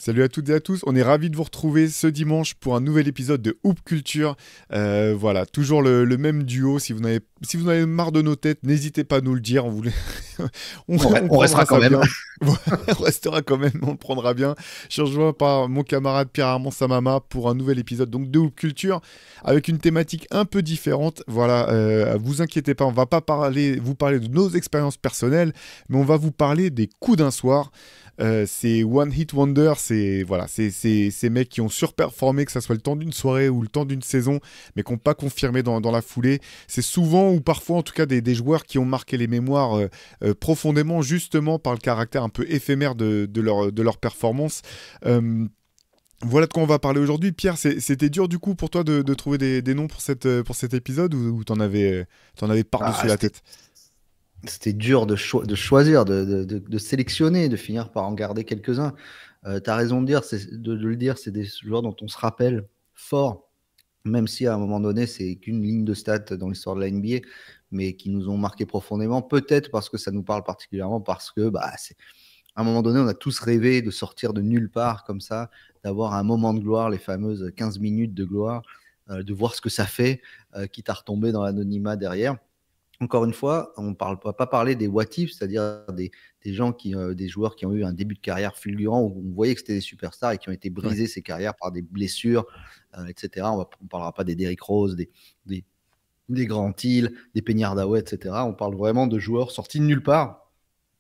Salut à toutes et à tous, on est ravis de vous retrouver ce dimanche pour un nouvel épisode de Hoop Culture. Voilà, toujours le même duo. Si vous en avez marre de nos têtes, n'hésitez pas à nous le dire. On On prendra restera quand ça même. bien. On restera quand même, on le prendra bien. Je suis rejoint par mon camarade Pierre-Armand Samama pour un nouvel épisode donc, de Hoop Culture avec une thématique un peu différente. Voilà, vous inquiétez pas, on va pas vous parler de nos expériences personnelles, mais on va vous parler des coups d'un soir. C'est One Hit Wonder, c'est voilà, c'est ces mecs qui ont surperformé, que ça soit le temps d'une soirée ou le temps d'une saison, mais qui n'ont pas confirmé dans la foulée. C'est souvent ou parfois en tout cas des joueurs qui ont marqué les mémoires profondément justement par le caractère un peu éphémère de leur performance. Voilà de quoi on va parler aujourd'hui. Pierre, c'était dur du coup pour toi de trouver des noms pour cet épisode ou t'en avais par-dessus Ah, la tête? c'était dur de choisir, de sélectionner, de finir par en garder quelques-uns. Tu as raison de le dire, c'est des joueurs dont on se rappelle fort, même si à un moment donné, c'est qu'une ligne de stats dans l'histoire de la NBA, mais qui nous ont marqué profondément, peut-être parce que ça nous parle particulièrement, parce que à un moment donné, on a tous rêvé de sortir de nulle part comme ça, d'avoir un moment de gloire, les fameuses 15 minutes de gloire, de voir ce que ça fait, quitte à retomber dans l'anonymat derrière. Encore une fois, on ne va pas parler des what if, c'est-à-dire des gens des joueurs qui ont eu un début de carrière fulgurant où on voyait que c'était des superstars et qui ont été Ouais. brisés ces carrières par des blessures, etc. On ne parlera pas des Derrick Rose, des, des Grant Hill, des Penny Hardaway, etc. On parle vraiment de joueurs sortis de nulle part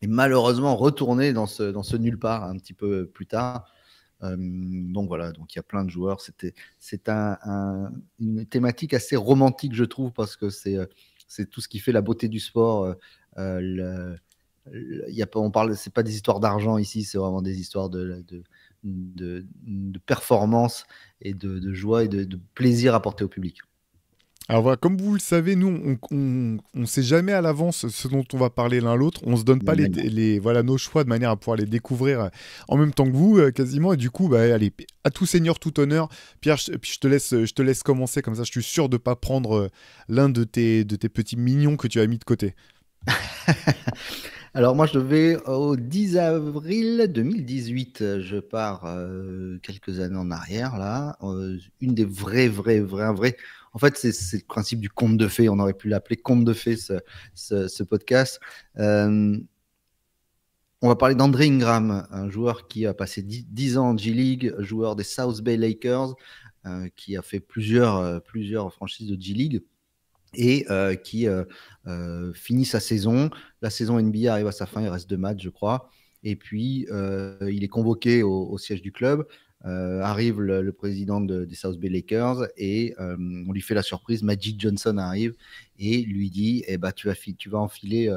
et malheureusement retournés dans ce nulle part un petit peu plus tard. Donc voilà, donc il y a plein de joueurs. C'est une thématique assez romantique, je trouve, parce que c'est tout ce qui fait la beauté du sport. Y a pas, on parle, c'est pas des histoires d'argent ici, c'est vraiment des histoires de performance et de joie et de plaisir apporté au public. Alors voilà, comme vous le savez, nous, on sait jamais à l'avance ce dont on va parler l'un l'autre. On se donne pas Mais non. voilà, nos choix de manière à pouvoir les découvrir en même temps que vous, quasiment. Et du coup, bah, allez, à tout seigneur, tout honneur. Pierre, je te laisse commencer, comme ça je suis sûr de pas prendre l'un de tes petits mignons que tu as mis de côté. Alors moi, je vais au 10 avril 2018. Je pars quelques années en arrière, là. Une des vraies. En fait, c'est le principe du conte de fées. On aurait pu l'appeler conte de fées, ce podcast. Euh, on va parler d'André Ingram, un joueur qui a passé 10 ans en G-League, joueur des South Bay Lakers, qui a fait plusieurs franchises de G-League et qui finit sa saison. La saison NBA arrive à sa fin, il reste 2 matchs, je crois. Et puis, il est convoqué au siège du club. Arrive le président des South Bay Lakers et on lui fait la surprise. Magic Johnson arrive et lui dit tu vas enfiler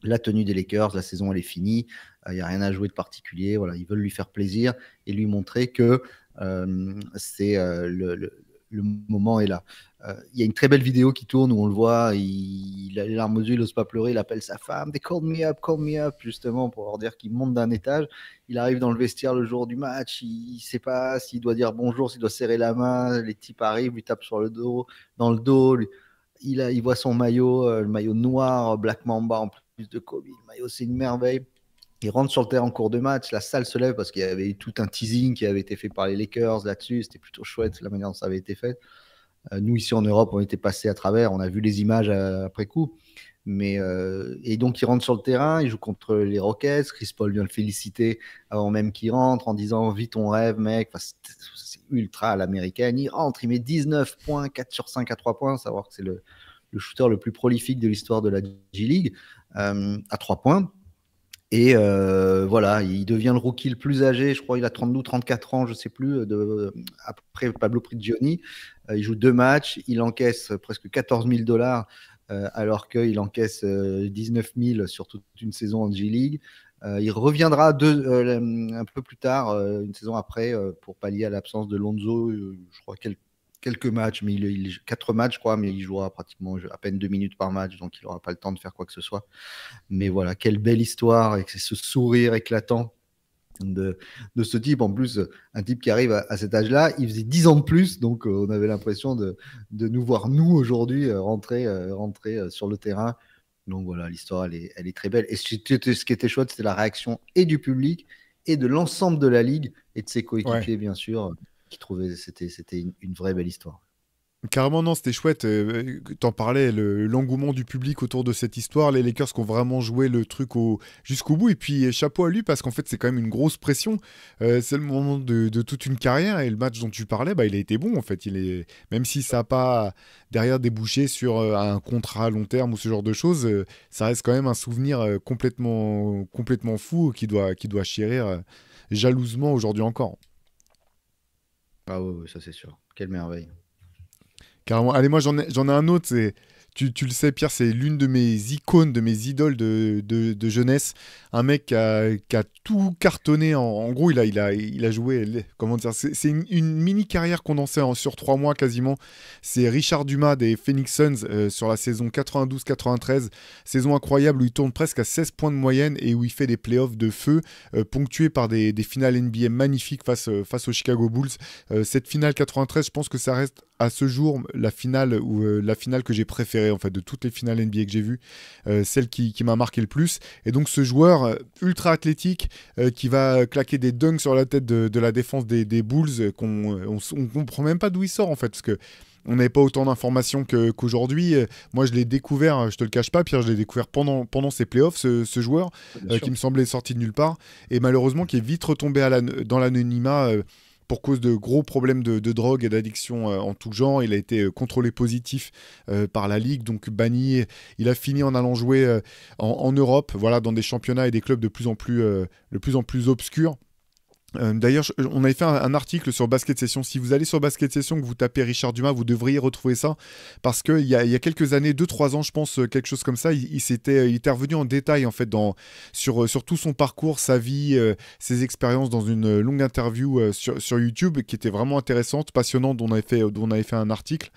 la tenue des Lakers, la saison elle est finie, il n'y a rien à jouer de particulier. Voilà, ils veulent lui faire plaisir et lui montrer que c'est le moment est là. Il y a une très belle vidéo qui tourne où on le voit, il a les larmes aux yeux, il n'ose pas pleurer, il appelle sa femme, they call me up, justement pour leur dire qu'il monte d'un étage. Il arrive dans le vestiaire le jour du match, il ne sait pas s'il doit dire bonjour, s'il doit serrer la main, les types arrivent, lui tapent sur le dos, dans le dos, il voit son maillot, le maillot noir, Black Mamba en plus de Kobe. Le maillot, c'est une merveille. Il rentre sur le terrain en cours de match, la salle se lève parce qu'il y avait eu tout un teasing qui avait été fait par les Lakers là-dessus. C'était plutôt chouette la manière dont ça avait été fait. Nous, ici en Europe, on était passé à travers, on a vu les images après coup. Et donc, il rentre sur le terrain, il joue contre les Rockets. Chris Paul vient le féliciter avant même qu'il rentre en disant vis ton rêve, mec. Enfin, c'est ultra à l'américaine. Il rentre, il met 19 points, 4 sur 5 à 3 points, savoir que c'est le shooter le plus prolifique de l'histoire de la G-League à 3 points. Et voilà, il devient le rookie le plus âgé, je crois qu'il a 32 34 ans, je ne sais plus, après Pablo Prigioni. Il joue 2 matchs, il encaisse presque 14 000 dollars alors qu'il encaisse 19 000 sur toute une saison en G-League. Il reviendra un peu plus tard, une saison après, pour pallier à l'absence de Lonzo, je crois quelques matchs, mais 4 matchs, je crois, mais il jouera pratiquement à peine 2 minutes par match, donc il n'aura pas le temps de faire quoi que ce soit. Mais voilà, quelle belle histoire avec ce sourire éclatant de, de ce type. En plus, un type qui arrive à cet âge-là, il faisait 10 ans de plus, donc on avait l'impression de nous voir, nous, aujourd'hui, rentrer sur le terrain. Donc voilà, l'histoire, elle est très belle. Et ce qui était chouette, c'était la réaction et du public et de l'ensemble de la ligue et de ses Ouais. coéquipiers, bien sûr, qui trouvaient c'était une vraie belle histoire. Carrément, non, c'était chouette. T'en parlais, l'engouement du public autour de cette histoire. Les Lakers qui ont vraiment joué le truc jusqu'au bout. Et puis, chapeau à lui, parce qu'en fait, c'est quand même une grosse pression. C'est le moment de toute une carrière. Et le match dont tu parlais, bah, il a été bon, en fait. Même si ça n'a pas derrière débouché sur un contrat à long terme ou ce genre de choses, ça reste quand même un souvenir complètement fou qui doit chérir jalousement aujourd'hui encore. Ah oui, ça c'est sûr. Quelle merveille. Carrément. Allez, moi j'en ai un autre. Tu le sais, Pierre, c'est l'une de mes icônes, de mes idoles de jeunesse. Un mec qui a tout cartonné. En gros, il a joué. Comment dire, c'est une mini carrière condensée sur 3 mois quasiment. C'est Richard Dumas des Phoenix Suns sur la saison 92-93. Saison incroyable où il tourne presque à 16 points de moyenne et où il fait des playoffs de feu, ponctués par des finales NBA magnifiques face aux Chicago Bulls. Cette finale 93, je pense que ça reste à ce jour la finale que j'ai préférée en fait de toutes les finales NBA que j'ai vues, celle qui m'a marqué le plus. Et donc ce joueur ultra athlétique qui va claquer des dunks sur la tête de la défense des Bulls, on comprend même pas d'où il sort en fait, parce que on n'avait pas autant d'informations qu'aujourd'hui. Moi, je l'ai découvert, je te le cache pas, Pierre, je l'ai découvert pendant ces playoffs, ce joueur Bien sûr. qui me semblait sorti de nulle part, et malheureusement qui est vite retombé dans l'anonymat pour cause de gros problèmes de drogue et d'addiction en tout genre. Il a été contrôlé positif par la Ligue, donc banni. Il a fini en allant jouer en Europe, voilà, dans des championnats et des clubs de plus en plus obscurs. D'ailleurs, on avait fait un article sur Basket Session. Si vous allez sur Basket Session, que vous tapez Richard Dumas, vous devriez retrouver ça. Parce qu'il y a quelques années, 2-3 ans, je pense, quelque chose comme ça, il était revenu en détail en fait, sur tout son parcours, sa vie, ses expériences dans une longue interview sur YouTube qui était vraiment intéressante, passionnante, dont on avait fait un article.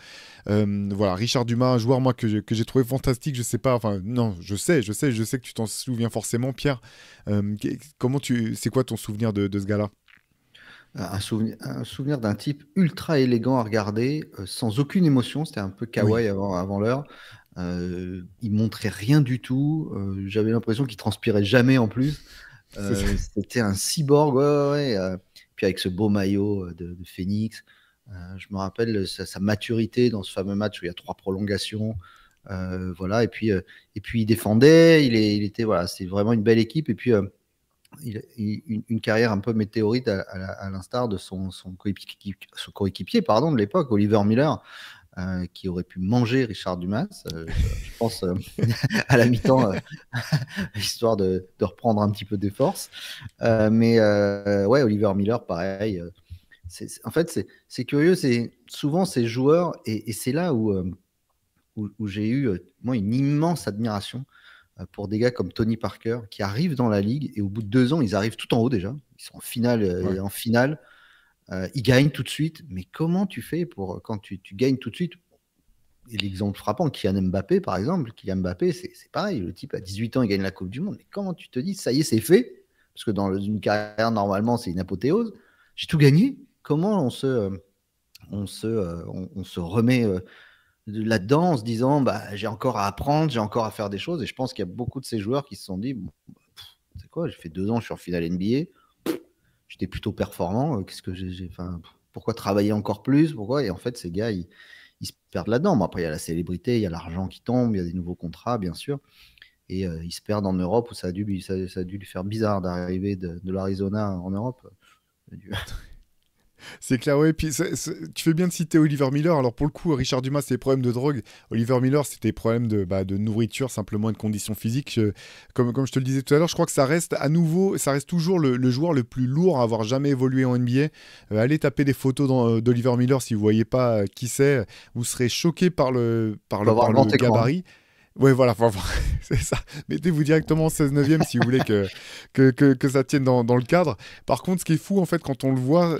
Voilà, Richard Dumas, un joueur moi que j'ai trouvé fantastique. Je sais pas, enfin non, je sais que tu t'en souviens forcément, Pierre. C'est quoi ton souvenir de ce gars-là? Un souvenir d'un type ultra élégant à regarder, sans aucune émotion. C'était un peu Oui, kawaii avant l'heure. Il montrait rien du tout. J'avais l'impression qu'il transpirait jamais en plus. c'est ça. C'était un cyborg, ouais, ouais, ouais. Puis avec ce beau maillot de Phoenix. Je me rappelle sa maturité dans ce fameux match où il y a 3 prolongations. Voilà. Et puis il défendait. Il était, voilà, c'est vraiment une belle équipe. Et puis une carrière un peu météorite à l'instar de son coéquipier pardon, de l'époque, Oliver Miller, qui aurait pu manger Richard Dumas, je pense, à la mi-temps, histoire de reprendre un petit peu des forces. Mais ouais, Oliver Miller, pareil. En fait, c'est curieux, c'est souvent ces joueurs, et c'est là où j'ai eu, moi, une immense admiration pour des gars comme Tony Parker qui arrivent dans la ligue et au bout de 2 ans, ils arrivent tout en haut déjà. Ils sont en finale. Ouais. En finale. Ils gagnent tout de suite. Mais comment tu fais pour quand tu gagnes tout de suite? Et l'exemple frappant, Kylian Mbappé, par exemple. Kylian Mbappé, c'est pareil. Le type, à 18 ans, il gagne la Coupe du Monde. Mais comment tu te dis, ça y est, c'est fait? Parce que dans une carrière, normalement, c'est une apothéose. J'ai tout gagné. Comment on se remet là-dedans en se disant bah, j'ai encore à apprendre, j'ai encore à faire des choses. Et je pense qu'il y a beaucoup de ces joueurs qui se sont dit bon, c'est quoi, j'ai fait 2 ans, je suis en finale NBA, j'étais plutôt performant. Qu'est-ce que enfin, pourquoi travailler encore plus? Pourquoi? Et en fait, ces gars, ils se perdent là-dedans. Bon, après, il y a la célébrité, il y a l'argent qui tombe, il y a des nouveaux contrats, bien sûr. Et ils se perdent en Europe où ça a dû lui faire bizarre d'arriver de l'Arizona en Europe. C'est clair, ouais. Puis tu fais bien de citer Oliver Miller. Alors pour le coup, Richard Dumas, c'est des problèmes de drogue. Oliver Miller, c'était des problèmes de nourriture, simplement, et de conditions physiques. Comme je te le disais tout à l'heure, je crois que ça reste toujours le joueur le plus lourd à avoir jamais évolué en NBA. Allez taper des photos d'Oliver Miller si vous voyez pas qui c'est. Vous serez choqué par le, par Il faut le, avoir par grand le écran. gabarit. Ouais, voilà, c'est ça. Mettez-vous directement en 16 neuvième si vous voulez que ça tienne dans le cadre. Par contre, ce qui est fou, en fait, quand on le voit,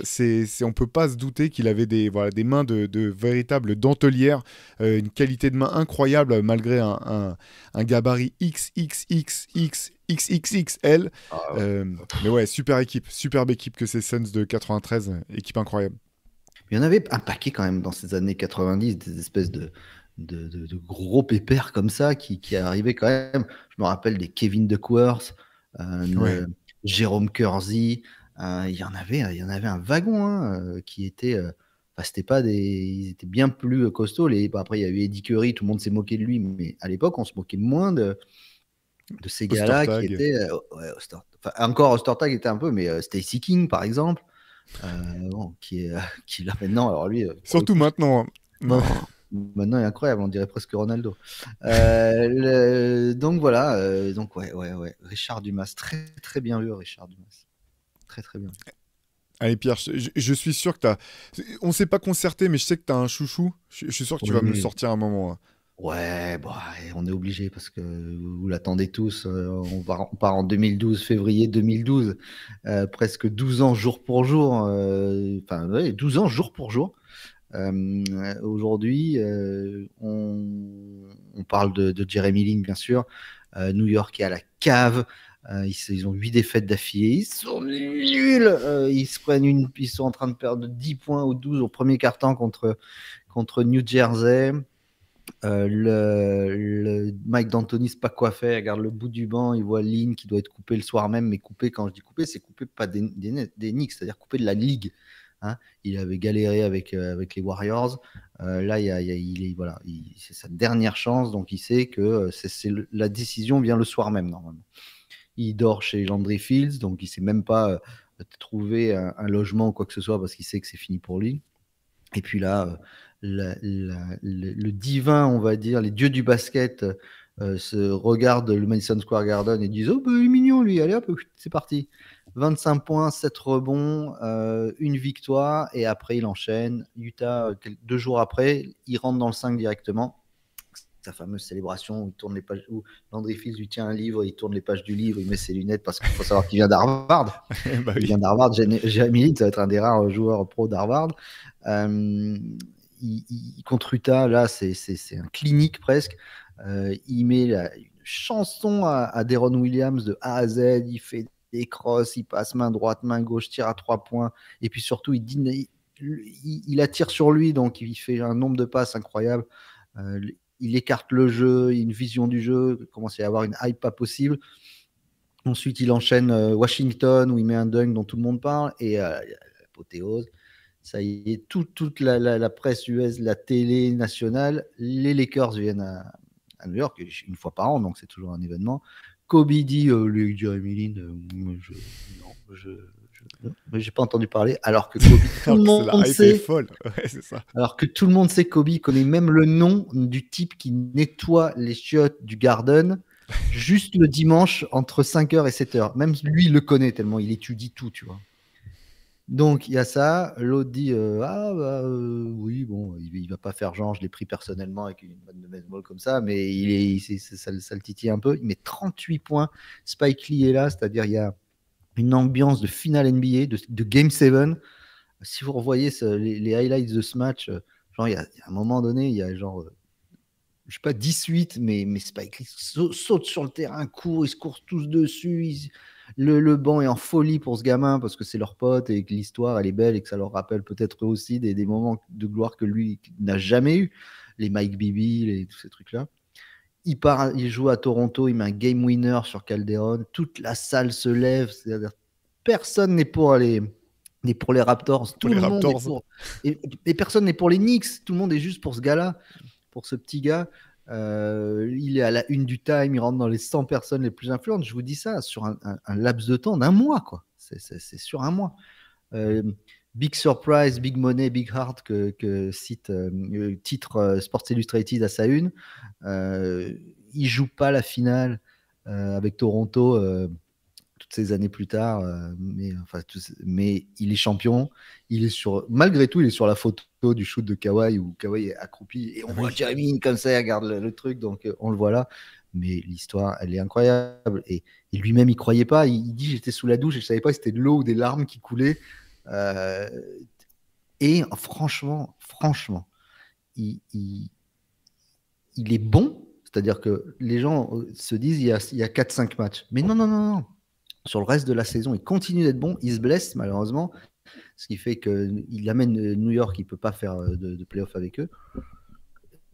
on peut pas se douter qu'il avait des mains de véritables dentelières, une qualité de main incroyable, malgré un gabarit XXXXXXL. Ah ouais. Mais ouais, superbe équipe que ces Suns de 93, équipe incroyable. Il y en avait un paquet quand même dans ces années 90, des espèces de gros pépères comme ça qui arrivaient quand même. Je me rappelle des Kevin Duckworth, Ouais. Jérôme Kersey, il y en avait un wagon qui était. C'était pas des, ils étaient bien plus costauds. Après, il y a eu Eddie Curry, tout le monde s'est moqué de lui, mais à l'époque, on se moquait moins de ces gars-là qui Ostertag. étaient. Encore Ostertag était un peu, mais Stacey King, par exemple, bon, qui là maintenant, alors lui, pour le Surtout coup, maintenant, hein. non, maintenant il est incroyable, on dirait presque Ronaldo. Donc voilà, donc ouais, Richard Dumas, très très bien vu, Richard Dumas, très très bien. Allez Pierre, je suis sûr que t'as... On s'est pas concerté, mais je sais que t'as un chouchou. Je suis sûr que tu vas me le Oui, sortir à un moment, hein. ouais, bon, ouais, on est obligé parce que vous l'attendez tous. On part en 2012, février 2012, presque 12 ans jour pour jour. Enfin, ouais, 12 ans jour pour jour. Aujourd'hui, on parle de Jeremy Lin, bien sûr. New York est à la cave. Ils ont 8 défaites d'affilée. Ils sont nuls. Ils sont en train de perdre 10 points ou 12 au premier quart-temps contre New Jersey. Le Mike D'Antoni, c'est pas quoi faire. Il regarde le bout du banc, il voit Lin qui doit être coupé le soir même, mais coupé, quand je dis coupé, c'est coupé pas des Knicks, c'est-à-dire coupé de la ligue. Hein. Il avait galéré avec les Warriors. Là, voilà, c'est sa dernière chance, donc il sait que la décision vient le soir même, normalement. Il dort chez Landry Fields, donc il ne sait même pas trouver un logement ou quoi que ce soit parce qu'il sait que c'est fini pour lui. Et puis là, le divin, on va dire, les dieux du basket se regardent le Madison Square Garden et disent: oh, bah, il est mignon, lui, allez hop, c'est parti. 25 points, 7 rebonds, une victoire, et après, il enchaîne. Utah, 2 jours après, il rentre dans le 5 directement. Sa fameuse célébration où il tourne les pages, où Landry Fields lui tient un livre, il tourne les pages du livre, il met ses lunettes parce qu'il faut savoir qu'il vient d'Harvard. Bah Il oui. vient d'Harvard. Jeremy Lin, ça va être un des rares joueurs pro d'Harvard. Euh, Contre Utah, là, c'est un clinique presque. Il met une chanson à Deron Williams de A à Z. Il fait des crosses, il passe main droite, main gauche, tire à 3 points. Et puis surtout, il attire sur lui, donc il fait un nombre de passes incroyable. Il écarte le jeu, il a une vision du jeu, il commence à y avoir une hype pas possible. Ensuite, il enchaîne Washington où il met un dunk dont tout le monde parle et l'apothéose. Ça y est, toute la presse US, la télé nationale, les Lakers viennent à New York une fois par an, donc c'est toujours un événement. Kobe dit le Jeremy Lin, j'ai pas entendu parler, alors que Kobe, tout le Alors que la monde hype est sait. folle. Ouais, c'est ça. Alors que tout le monde sait, Kobe connaît même le nom du type qui nettoie les chiottes du Garden juste le dimanche entre 5h et 7h. Même lui, il le connaît tellement il étudie tout, tu vois. Donc, il y a ça. L'autre dit oui, bon, il va pas faire genre, je l'ai pris personnellement avec une bonne de baseball comme ça, mais ça le titille un peu. Il met 38 points. Spike Lee est là, c'est-à-dire il y a une ambiance de finale NBA, de Game 7. Si vous revoyez les highlights de ce match, genre, il y a un moment donné, il y a genre, je sais pas, 18, mais Spike Lee saute sur le terrain, court, ils se courent tous dessus. Le banc est en folie pour ce gamin parce que c'est leur pote et que l'histoire, elle est belle et que ça leur rappelle peut-être aussi des moments de gloire que lui n'a jamais eu. Les Mike Bibby, tous ces trucs-là. Il joue à Toronto, il met un game winner sur Calderon. Toute la salle se lève. C'est-à-dire, personne n'est pour les Raptors. Pour Tout les le monde est Raptors. pour. Et personne n'est pour les Knicks. Tout le monde est juste pour ce gars-là, pour ce petit gars. Il est à la une du Time, il rentre dans les 100 personnes les plus influentes. Je vous dis ça sur un laps de temps d'un mois, quoi. C'est sur un mois. Big Surprise, Big Money, Big Heart que cite titre Sports Illustrated à sa une. Il joue pas la finale avec Toronto toutes ces années plus tard, mais il est champion. Malgré tout, il est sur la photo du shoot de Kawhi où Kawhi est accroupi et on voit Jeremy comme ça, il regarde le truc, donc on le voit là. Mais l'histoire, elle est incroyable. Et lui-même, il croyait pas. Il dit j'étais sous la douche et je savais pas si c'était de l'eau ou des larmes qui coulaient. Et franchement, il est bon. C'est-à-dire que les gens se disent il y a 4-5 matchs. Mais non. Sur le reste de la saison, il continue d'être bon. Il se blesse malheureusement, ce qui fait qu'il amène New York, il ne peut pas faire de playoff avec eux.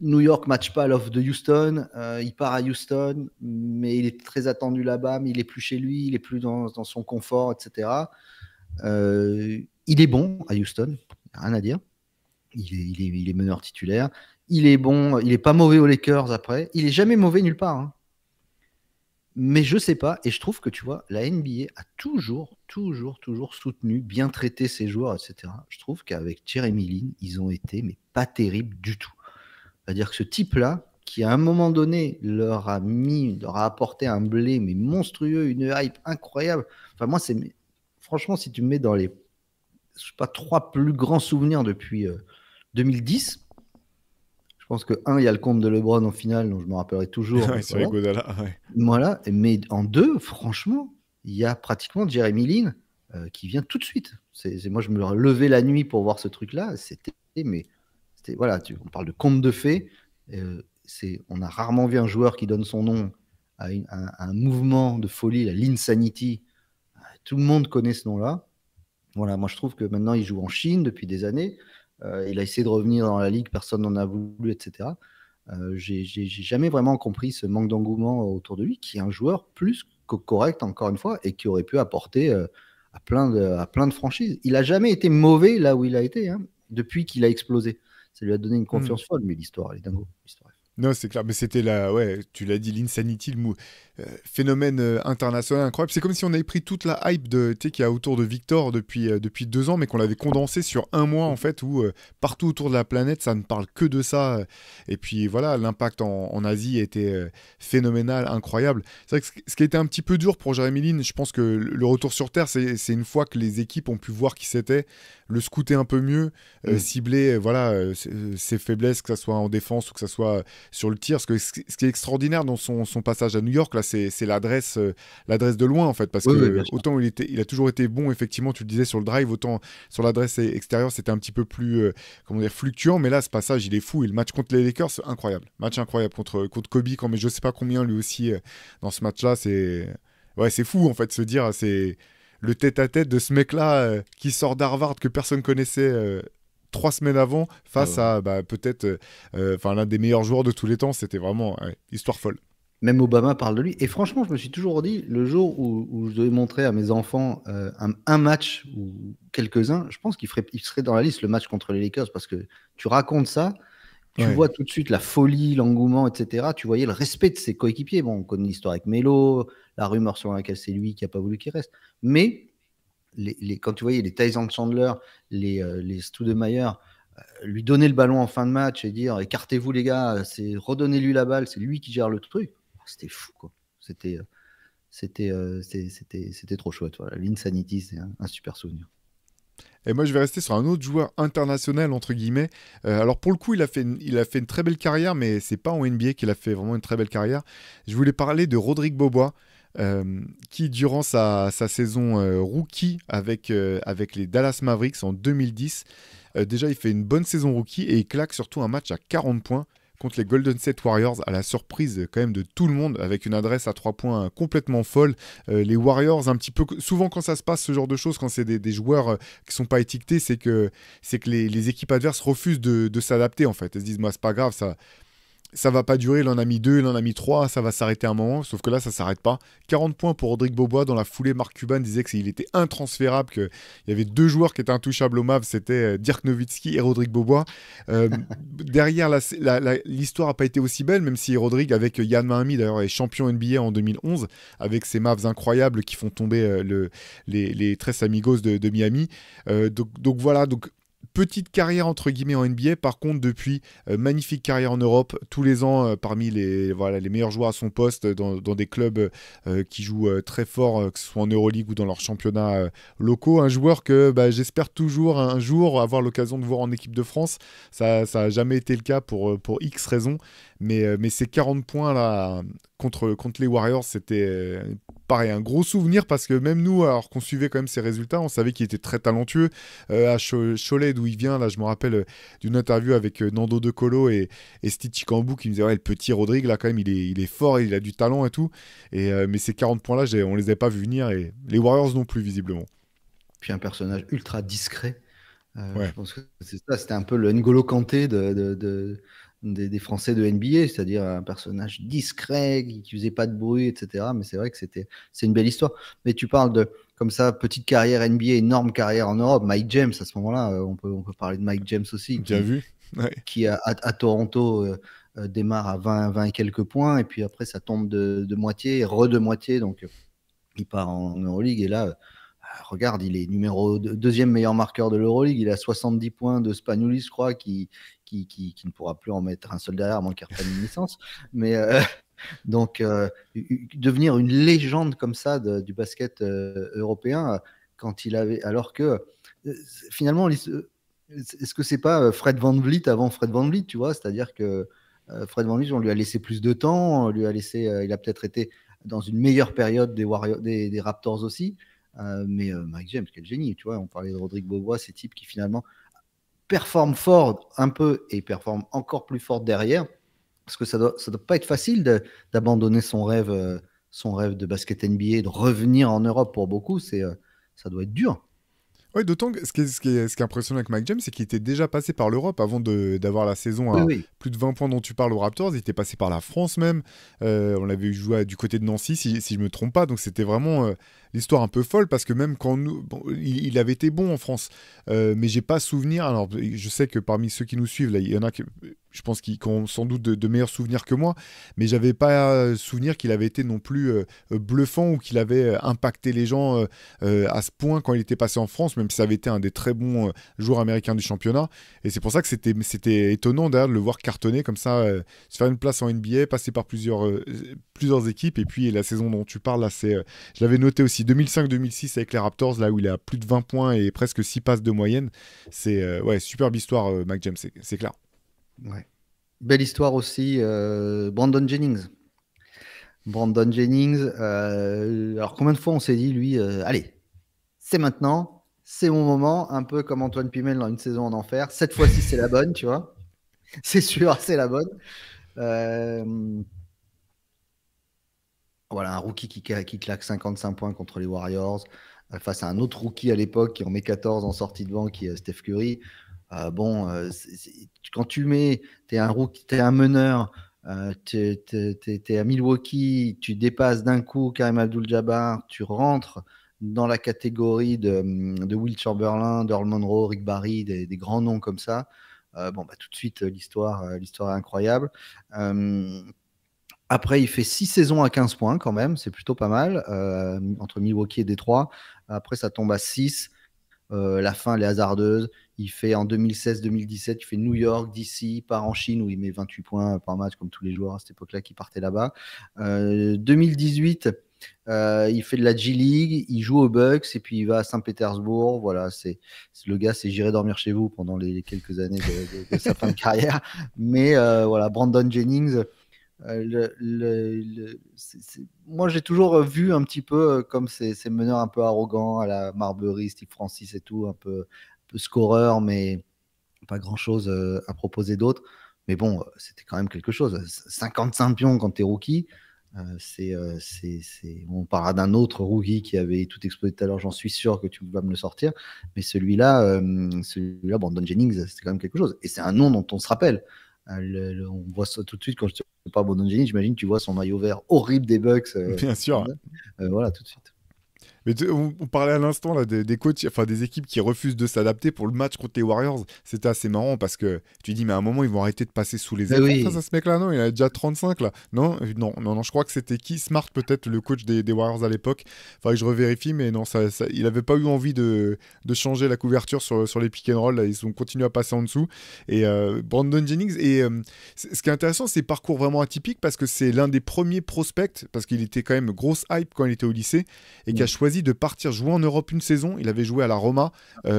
New York match pas l'offre de Houston. Il part à Houston, mais il est très attendu là-bas, mais il est plus chez lui, il est plus dans son confort, etc. Il est bon à Houston, rien à dire. Il est meneur titulaire. Il est bon, il est pas mauvais aux Lakers après. Il est jamais mauvais nulle part, hein. Mais je sais pas, et je trouve que tu vois, la NBA a toujours soutenu, bien traité ses joueurs, etc. Je trouve qu'avec Jeremy Lin, ils ont été, mais pas terribles du tout. C'est-à-dire que ce type-là, qui à un moment donné leur a apporté un blé, mais monstrueux, une hype incroyable. Enfin, moi, franchement, si tu me mets dans les, je sais pas, 3 plus grands souvenirs depuis 2010, je pense que un, il y a le compte de LeBron en finale, dont je me rappellerai toujours. Ouais, sur Voilà. Iguodala, ouais. Voilà, mais en deux, franchement, il y a pratiquement Jeremy Lin qui vient tout de suite. Moi, je me levais la nuit pour voir ce truc-là. Voilà, on parle de conte de fées. On a rarement vu un joueur qui donne son nom à un mouvement de folie, l'Insanity. Tout le monde connaît ce nom-là. Voilà, moi je trouve que maintenant il joue en Chine depuis des années. Il a essayé de revenir dans la ligue, personne n'en a voulu, etc. J'ai jamais vraiment compris ce manque d'engouement autour de lui, qui est un joueur plus que correct, encore une fois, et qui aurait pu apporter à plein de franchises. Il n'a jamais été mauvais là où il a été, hein, depuis qu'il a explosé. Ça lui a donné une Hmm. confiance folle, mais l'histoire, elle est dingo. L'histoire. Non, c'est clair, mais c'était ouais, tu l'as dit, l'Insanity, phénomène international incroyable. C'est comme si on avait pris toute la hype qu'il y a autour de Victor depuis 2 ans, mais qu'on l'avait condensé sur un mois, en fait, où partout autour de la planète, ça ne parle que de ça. Et puis voilà, l'impact en Asie était phénoménal, incroyable. C'est vrai que ce qui a été un petit peu dur pour Jeremy Lin, je pense que le retour sur Terre, c'est une fois que les équipes ont pu voir qui c'était, le scouter un peu mieux, cibler voilà, ses faiblesses, que ce soit en défense ou que ce soit sur le tir. Ce qui est extraordinaire dans son passage à New York, là, c'est l'adresse de loin, en fait. Parce Oui, oui, que bien sûr. autant il a toujours été bon, effectivement, tu le disais, sur le drive, autant sur l'adresse extérieure, c'était un petit peu plus comment dire, fluctuant. Mais là, ce passage, il est fou. Et le match contre les Lakers, c'est incroyable. Match incroyable contre Kobe, quand mais je sais pas combien lui aussi dans ce match-là. C'est fou, en fait, de se dire, c'est le tête-à-tête de ce mec-là qui sort d'Harvard que personne connaissait 3 semaines avant Ah face ouais. à peut-être l'un des meilleurs joueurs de tous les temps. C'était vraiment histoire folle. Même Obama parle de lui. Et franchement, je me suis toujours dit, le jour où je devais montrer à mes enfants un match ou quelques-uns, je pense il serait dans la liste, le match contre les Lakers, parce que tu racontes ça, tu Ouais. vois tout de suite la folie, l'engouement, etc. Tu voyais le respect de ses coéquipiers. Bon, on connaît l'histoire avec Melo, la rumeur sur laquelle c'est lui qui n'a pas voulu qu'il reste. Mais quand tu voyais les Tyson Chandler, les Stoudemire, lui donner le ballon en fin de match et dire écartez-vous les gars, redonnez-lui la balle, c'est lui qui gère le truc. C'était fou, quoi. C'était trop chouette. Voilà. L'Insanity, c'est un super souvenir. Et moi, je vais rester sur un autre joueur international, entre guillemets. Alors, pour le coup, il a fait une très belle carrière, mais c'est pas en NBA qu'il a fait vraiment une très belle carrière. Je voulais parler de Rodrigue Bobois, qui, durant sa saison rookie avec les Dallas Mavericks en 2010, déjà, il fait une bonne saison rookie et il claque surtout un match à 40 points contre les Golden State Warriors, à la surprise quand même de tout le monde, avec une adresse à 3 points complètement folle. Les Warriors, un petit peu, souvent quand ça se passe, ce genre de choses, quand c'est des joueurs qui sont pas étiquetés, c'est que les équipes adverses refusent de s'adapter, en fait. Elles se disent, moi, c'est pas grave, ça va pas durer, il en a mis 2, il en a mis 3, ça va s'arrêter un moment, sauf que là, ça s'arrête pas. 40 points pour Rodrigue Bobois. Dans la foulée, Mark Cuban disait qu'il était intransférable, qu'il y avait 2 joueurs qui étaient intouchables au MAV, c'était Dirk Nowitzki et Rodrigue Bobois. Derrière, l'histoire n'a pas été aussi belle, même si Rodrigue, avec Yann Mahami, d'ailleurs, est champion NBA en 2011, avec ses Mavs incroyables qui font tomber les Tres Amigos de Miami. Donc voilà, petite carrière entre guillemets en NBA. Par contre, depuis, magnifique carrière en Europe, tous les ans parmi les meilleurs joueurs à son poste dans des clubs qui jouent très fort, que ce soit en Euroleague ou dans leurs championnats locaux. Un joueur que j'espère toujours un jour avoir l'occasion de voir en équipe de France. Ça n'a jamais été le cas pour X raisons, mais ces 40 points là contre les Warriors, c'était pareil, un gros souvenir, parce que même nous, alors qu'on suivait quand même ses résultats, on savait qu'il était très talentueux. À Cholet, d'où il vient, là, je me rappelle d'une interview avec Nando De Colo et Steve Chicambou qui me disait, ouais, le petit Rodrigue, là, quand même, il est fort, il a du talent et tout. Mais ces 40 points-là, on les avait pas vus venir, et les Warriors non plus, visiblement. Puis un personnage ultra discret. Je Ouais. pense que c'est ça, c'était un peu le N'Golo Kanté des Français de NBA, c'est-à-dire un personnage discret, qui faisait pas de bruit, etc. Mais c'est vrai que c'est une belle histoire. Mais tu parles de, comme ça, petite carrière NBA, énorme carrière en Europe. Mike James, à ce moment-là, on peut parler de Mike James aussi, Bien vu. Ouais. qui à Toronto démarre à 20 et quelques points, et puis après ça tombe de moitié, de moitié, donc il part en Euroleague, et là, regarde, il est deuxième meilleur marqueur de l'Euroleague, il a 70 points de Spanoulis, je crois, qui ne pourra plus en mettre un seul derrière, à moins qu'il reprenne une licence, mais donc devenir une légende comme ça du basket européen, quand il avait, alors que finalement, est-ce que c'est pas Fred VanVleet avant Fred VanVleet, tu vois? C'est-à-dire que Fred VanVleet, on lui a laissé plus de temps, on lui a laissé, il a peut-être été dans une meilleure période des Warriors, des Raptors aussi. Mais Mike James, quel génie, tu vois? On parlait de Rodrigue Beaubois, ces types qui finalement performent fort un peu et performent encore plus fort derrière, parce que ça doit pas être facile d'abandonner son rêve de basket NBA, de revenir en Europe pour beaucoup, ça doit être dur. Ouais, d'autant que ce qui est impressionnant avec Mike James, c'est qu'il était déjà passé par l'Europe avant d'avoir la saison Oui, à oui. plus de 20 points dont tu parles aux Raptors. Il était passé par la France même. On l'avait joué du côté de Nancy, si je me trompe pas. Donc c'était vraiment l'histoire un peu folle parce que même quand nous, bon, il avait été bon en France, mais j'ai pas souvenir. Alors je sais que parmi ceux qui nous suivent, là, il y en a qui, je pense, qui ont sans doute de meilleurs souvenirs que moi, mais j'avais pas souvenir qu'il avait été non plus bluffant ou qu'il avait impacté les gens à ce point quand il était passé en France, même si ça avait été un des très bons joueurs américains du championnat. Et c'est pour ça que c'était étonnant d'ailleurs de le voir cartonner comme ça, se faire une place en NBA, passer par plusieurs équipes. Et puis la saison dont tu parles, là, je l'avais noté aussi, 2005-2006 avec les Raptors, là où il a plus de 20 points et presque 6 passes de moyenne. C'est ouais, superbe histoire, Mike James, c'est clair. Ouais. Belle histoire aussi, Brandon Jennings. Brandon Jennings, alors combien de fois on s'est dit, lui, allez, c'est maintenant, c'est mon moment, un peu comme Antoine Pimel dans Une saison en enfer. Cette fois-ci, c'est la bonne, tu vois. C'est sûr, c'est la bonne. Euh, voilà, un rookie qui claque 55 points contre les Warriors, face à un autre rookie à l'époque qui en met 14 en sortie de banc, qui est Steph Curry. Bon, quand t'es un rookie, t'es un meneur, t'es à Milwaukee, tu dépasses d'un coup Kareem Abdul-Jabbar, tu rentres dans la catégorie de Will Chamberlain, d'Earl Monroe, Rick Barry, des grands noms comme ça. Bon, bah, tout de suite, l'histoire est incroyable. Après, il fait 6 saisons à 15 points quand même, c'est plutôt pas mal, entre Milwaukee et Détroit. Après, ça tombe à 6. La fin, elle est hasardeuse. Il fait en 2016-2017, il fait New York, DC, il part en Chine où il met 28 points par match, comme tous les joueurs à cette époque-là qui partaient là-bas. 2018, il fait de la G-League, il joue aux Bucks et puis il va à Saint-Pétersbourg. Voilà, le gars, c'est j'irai dormir chez vous pendant les quelques années de sa fin de carrière. Mais voilà, Brandon Jennings. Moi, j'ai toujours vu un petit peu comme ces meneurs un peu arrogants à la Marbury, Steve Francis et tout, un peu scoreur, mais pas grand-chose à proposer d'autre. Mais bon, c'était quand même quelque chose. 55 pions quand tu es rookie, on parlera d'un autre rookie qui avait tout explosé tout à l'heure, j'en suis sûr que tu vas me le sortir. Mais celui-là, Brandon Jennings, c'était quand même quelque chose. Et c'est un nom dont on se rappelle. On voit ça tout de suite quand je te parle de Brandon Jennings, j'imagine tu vois son maillot vert horrible des Bucks. Bien sûr. Voilà, tout de suite. Mais on parlait à l'instant là des coachs, enfin des équipes qui refusent de s'adapter pour le match contre les Warriors. C'était assez marrant parce que tu dis mais à un moment ils vont arrêter de passer sous les Mais écrans oui. face à ce mec-là, non? Il a déjà 35 là. Non, non, non, non, je crois que c'était qui? Smart peut-être le coach des Warriors à l'époque. Faudrait que je revérifie, mais non, il avait pas eu envie de changer la couverture sur les pick and roll. Là, ils ont continué à passer en dessous. Et Brandon Jennings, et ce qui est intéressant, c'est parcours vraiment atypique parce que c'est l'un des premiers prospects, parce qu'il était quand même grosse hype quand il était au lycée, et qui a choisi de partir jouer en Europe une saison. Il avait joué à la Roma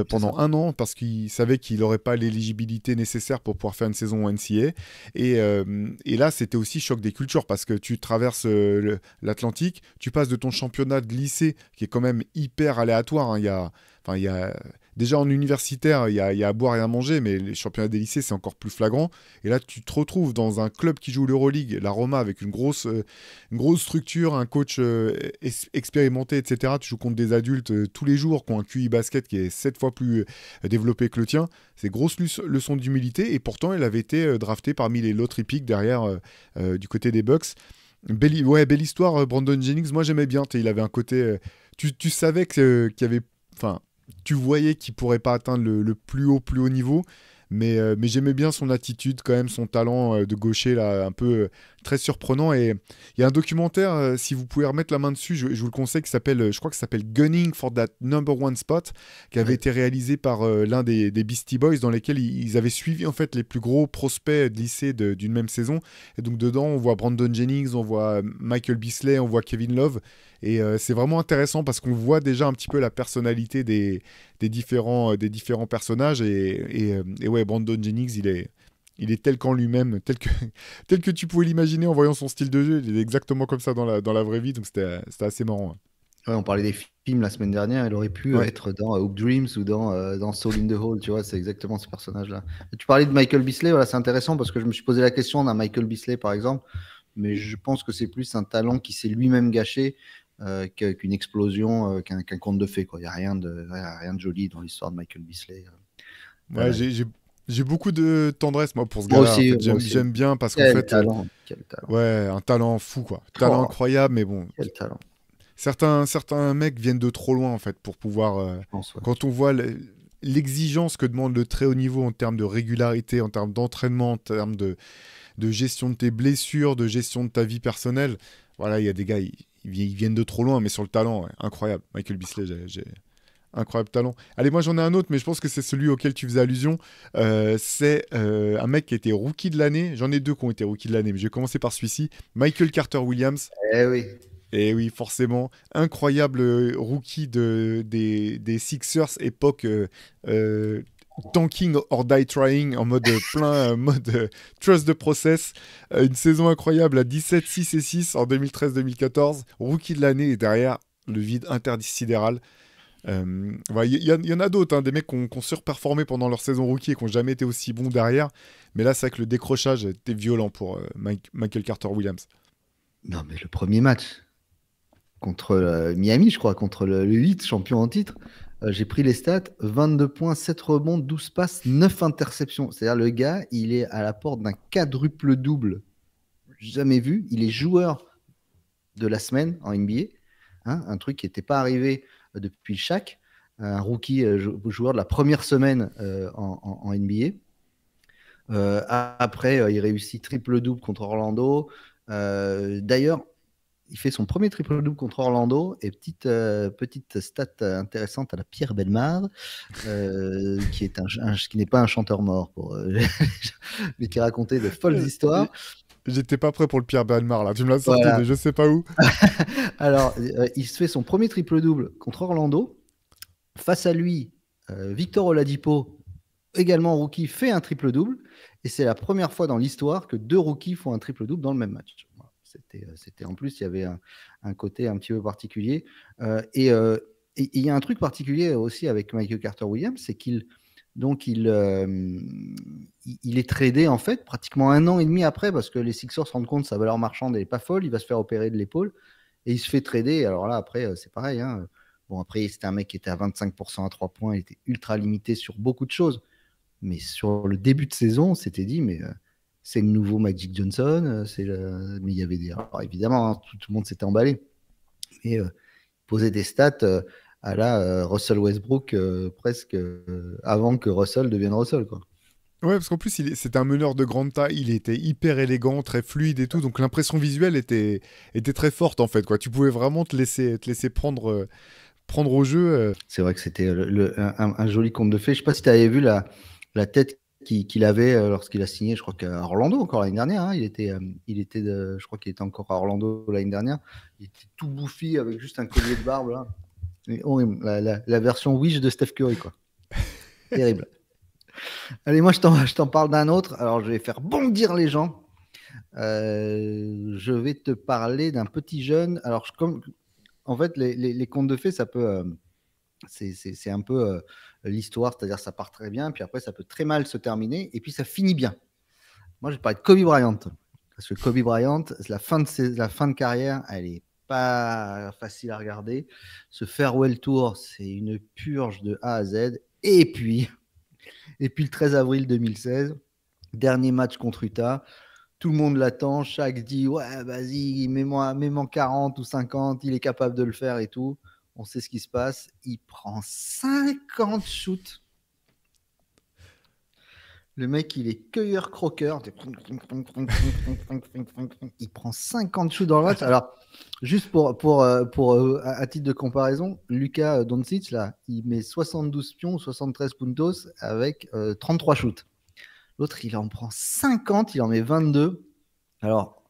pendant un an parce qu'il savait qu'il n'aurait pas l'éligibilité nécessaire pour pouvoir faire une saison en NCAA. Et là, c'était aussi choc des cultures parce que tu traverses l'Atlantique, tu passes de ton championnat de lycée qui est quand même hyper aléatoire. Hein. Il y a déjà en universitaire, il y a à boire et à manger, mais les championnats des lycées, c'est encore plus flagrant. Et là, tu te retrouves dans un club qui joue l'Euroleague, la Roma, avec une grosse structure, un coach expérimenté, etc. Tu joues contre des adultes tous les jours qui ont un QI basket qui est 7 fois plus développé que le tien. C'est grosse leçon d'humilité. Et pourtant, elle avait été draftée parmi les lottery picks derrière du côté des Bucks. Belle histoire, Brandon Jennings. Moi, j'aimais bien. Il avait un côté. Tu savais qu'il y avait. Enfin, tu voyais qu'il pourrait pas atteindre le plus haut niveau. Mais j'aimais bien son attitude, quand même, son talent de gaucher, là, un peu très surprenant. Et il y a un documentaire, si vous pouvez remettre la main dessus, je vous le conseille, je crois que ça s'appelle Gunning for that number one spot, qui avait été réalisé par l'un des Beastie Boys, dans lesquels ils avaient suivi en fait les plus gros prospects de lycée d'une même saison. Et donc dedans, on voit Brandon Jennings, on voit Michael Beasley, on voit Kevin Love. Et c'est vraiment intéressant parce qu'on voit déjà un petit peu la personnalité des différents personnages. Et ouais, Brandon Jennings, il est tel qu'en lui-même, tel que tu pouvais l'imaginer en voyant son style de jeu. Il est exactement comme ça dans la vraie vie, donc c'était assez marrant. Ouais, on parlait des films la semaine dernière, il aurait pu Ouais. être dans Hoop Dreams ou dans Soul in the Hole, tu vois, c'est exactement ce personnage-là. Tu parlais de Michael Beasley, voilà, c'est intéressant parce que je me suis posé la question d'un Michael Beasley, par exemple, mais je pense que c'est plus un talent qui s'est lui-même gâché qu'une explosion, qu'un conte de fées, quoi. Il n'y a rien de joli dans l'histoire de Michael Beasley. Ouais, j'ai beaucoup de tendresse, moi, pour ce Moi gars-là. En aussi, fait, moi aussi. j'aime bien parce qu'en Quel fait, talent, quel talent. ouais, un talent fou, quoi. Talent Oh, incroyable, mais bon, quel talent, certains mecs viennent de trop loin, en fait, pour pouvoir. je pense, ouais. Quand on voit l'exigence que demande le très haut niveau en termes de régularité, en termes d'entraînement, en termes de gestion de tes blessures, de gestion de ta vie personnelle, voilà, il y a des gars, ils viennent de trop loin, mais sur le talent, ouais, incroyable. Michael Beasley, j'ai incroyable talent. Allez, moi j'en ai un autre, mais je pense que c'est celui auquel tu faisais allusion. C'est un mec qui a été rookie de l'année. J'en ai deux qui ont été rookie de l'année, mais je vais commencer par celui-ci. Michael Carter Williams. Eh oui. Et oui, forcément, incroyable rookie des Sixers, époque euh, tanking or die trying, en mode plein, mode trust the process. Une saison incroyable à 17, 6 et 6 en 2013-2014. Rookie de l'année et derrière, le vide interdissidéral. Ouais, y en a d'autres, hein, des mecs qui ont surperformé pendant leur saison rookie et qui n'ont jamais été aussi bons derrière. Mais là, c'est vrai que le décrochage était violent pour Michael Carter Williams. Non, mais le premier match contre Miami, je crois, contre le 8, champion en titre, j'ai pris les stats, 22 points, 7 rebonds, 12 passes, 9 interceptions. C'est-à-dire le gars, il est à la porte d'un quadruple double jamais vu. Il est joueur de la semaine en NBA, hein, un truc qui n'était pas arrivé depuis le Shaq, un rookie joueur de la première semaine en NBA. Après, il réussit triple-double contre Orlando. D'ailleurs, il fait son premier triple-double contre Orlando. Et petite stat intéressante à la Pierre Bellemare, qui n'est pas un chanteur mort, mais qui racontait de folles Euh, histoires. J'étais pas prêt pour le Pierre Bellemare là, tu me l'as sorti Voilà. de je sais pas où. Alors, il se fait son premier triple-double contre Orlando. Face à lui, Victor Oladipo, également rookie, fait un triple-double. Et c'est la première fois dans l'histoire que deux rookies font un triple-double dans le même match. Voilà. C'était en plus, il y avait un côté un petit peu particulier. Et il y a un truc particulier aussi avec Michael Carter Williams, c'est qu'il est tradé en fait pratiquement un an et demi après parce que les Sixers se rendent compte que sa valeur marchande n'est pas folle. Il va se faire opérer de l'épaule et il se fait trader. Alors là, après, c'est pareil, hein. Bon, après, c'était un mec qui était à 25% à 3 points. Il était ultra limité sur beaucoup de choses. Mais sur le début de saison, on s'était dit, mais c'est le nouveau Magic Johnson. Mais il y avait des. Alors, évidemment, hein, tout le monde s'était emballé. Mais poser des stats à la Russell Westbrook presque avant que Russell devienne Russell, quoi. Ouais, parce qu'en plus, c'était un meneur de grande taille, il était hyper élégant, très fluide et tout, donc l'impression visuelle était très forte en fait, quoi. Tu pouvais vraiment te laisser prendre au jeu. C'est vrai que c'était un joli conte de fées. Je ne sais pas si tu avais vu la tête qu'il avait lorsqu'il a signé, je crois qu'à Orlando encore l'année dernière, hein. Je crois qu'il était encore à Orlando l'année dernière. Il était tout bouffi avec juste un collier de barbe là. Horrible. La version Wish de Steph Curry, quoi. Terrible. Allez, moi je t'en parle d'un autre. Alors je vais faire bondir les gens. Je vais te parler d'un petit jeune. Alors en fait, les contes de fées, ça peut, c'est un peu l'histoire, c'est-à-dire ça part très bien, puis après ça peut très mal se terminer, et puis ça finit bien. Moi, je vais parler de Kobe Bryant, parce que Kobe Bryant, la fin de carrière, elle est pas facile à regarder. Ce farewell tour, c'est une purge de A à Z. Et puis le 13 avril 2016, dernier match contre Utah. Tout le monde l'attend. Shaq dit ouais, vas-y, mets-moi 40 ou 50. Il est capable de le faire et tout. On sait ce qui se passe. Il prend 50 shoots. Le mec, il est cueilleur-croqueur. Il prend 50 shoots dans le match. Alors, juste à titre de comparaison, Luka Doncic, là, il met 72 pions, 73 puntos avec 33 shoots. L'autre, il en prend 50, il en met 22. Alors,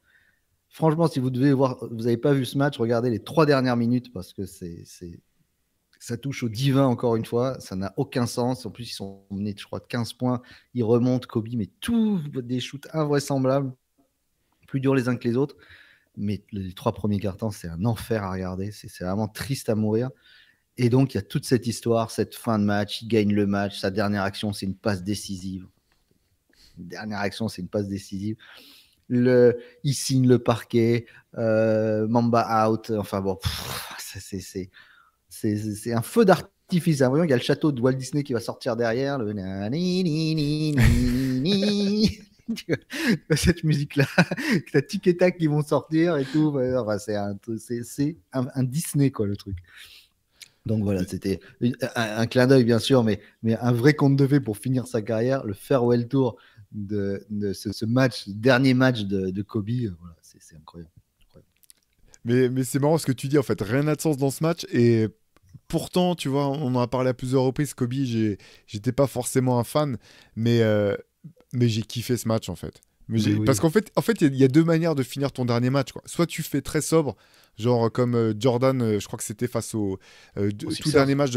franchement, si vous n'avez pas vu ce match, regardez les 3 dernières minutes parce que ça touche au divin encore une fois. Ça n'a aucun sens. En plus, ils sont menés, je crois, de 15 points. Ils remontent, Kobe, mais tous des shoots invraisemblables, plus durs les uns que les autres. Mais les 3 premiers cartons, c'est un enfer à regarder. C'est vraiment triste à mourir. Et donc, il y a toute cette histoire, cette fin de match. Il gagne le match. Sa dernière action, c'est une passe décisive. Dernière action, c'est une passe décisive. Il signe le parquet. Mamba out. Enfin bon, c'est un feu d'artifice. J'ai l'impression qu'il y a le château de Walt Disney qui va sortir derrière. Cette musique-là, la tic et tac qui vont sortir et tout. Enfin, c'est un Disney, quoi, le truc. Donc voilà, c'était un clin d'œil, bien sûr, mais un vrai conte de fées pour finir sa carrière. Le farewell tour de ce match, dernier match de Kobe. Voilà, c'est incroyable. Mais c'est marrant ce que tu dis, en fait. Rien n'a de sens dans ce match. Et pourtant, tu vois, on en a parlé à plusieurs reprises. Kobe, j'étais pas forcément un fan, mais j'ai kiffé ce match, en fait. Oui. Parce qu'en fait, il y a 2 manières de finir ton dernier match, quoi. Soit tu fais très sobre, genre comme Jordan, je crois que c'était face au tout dernier match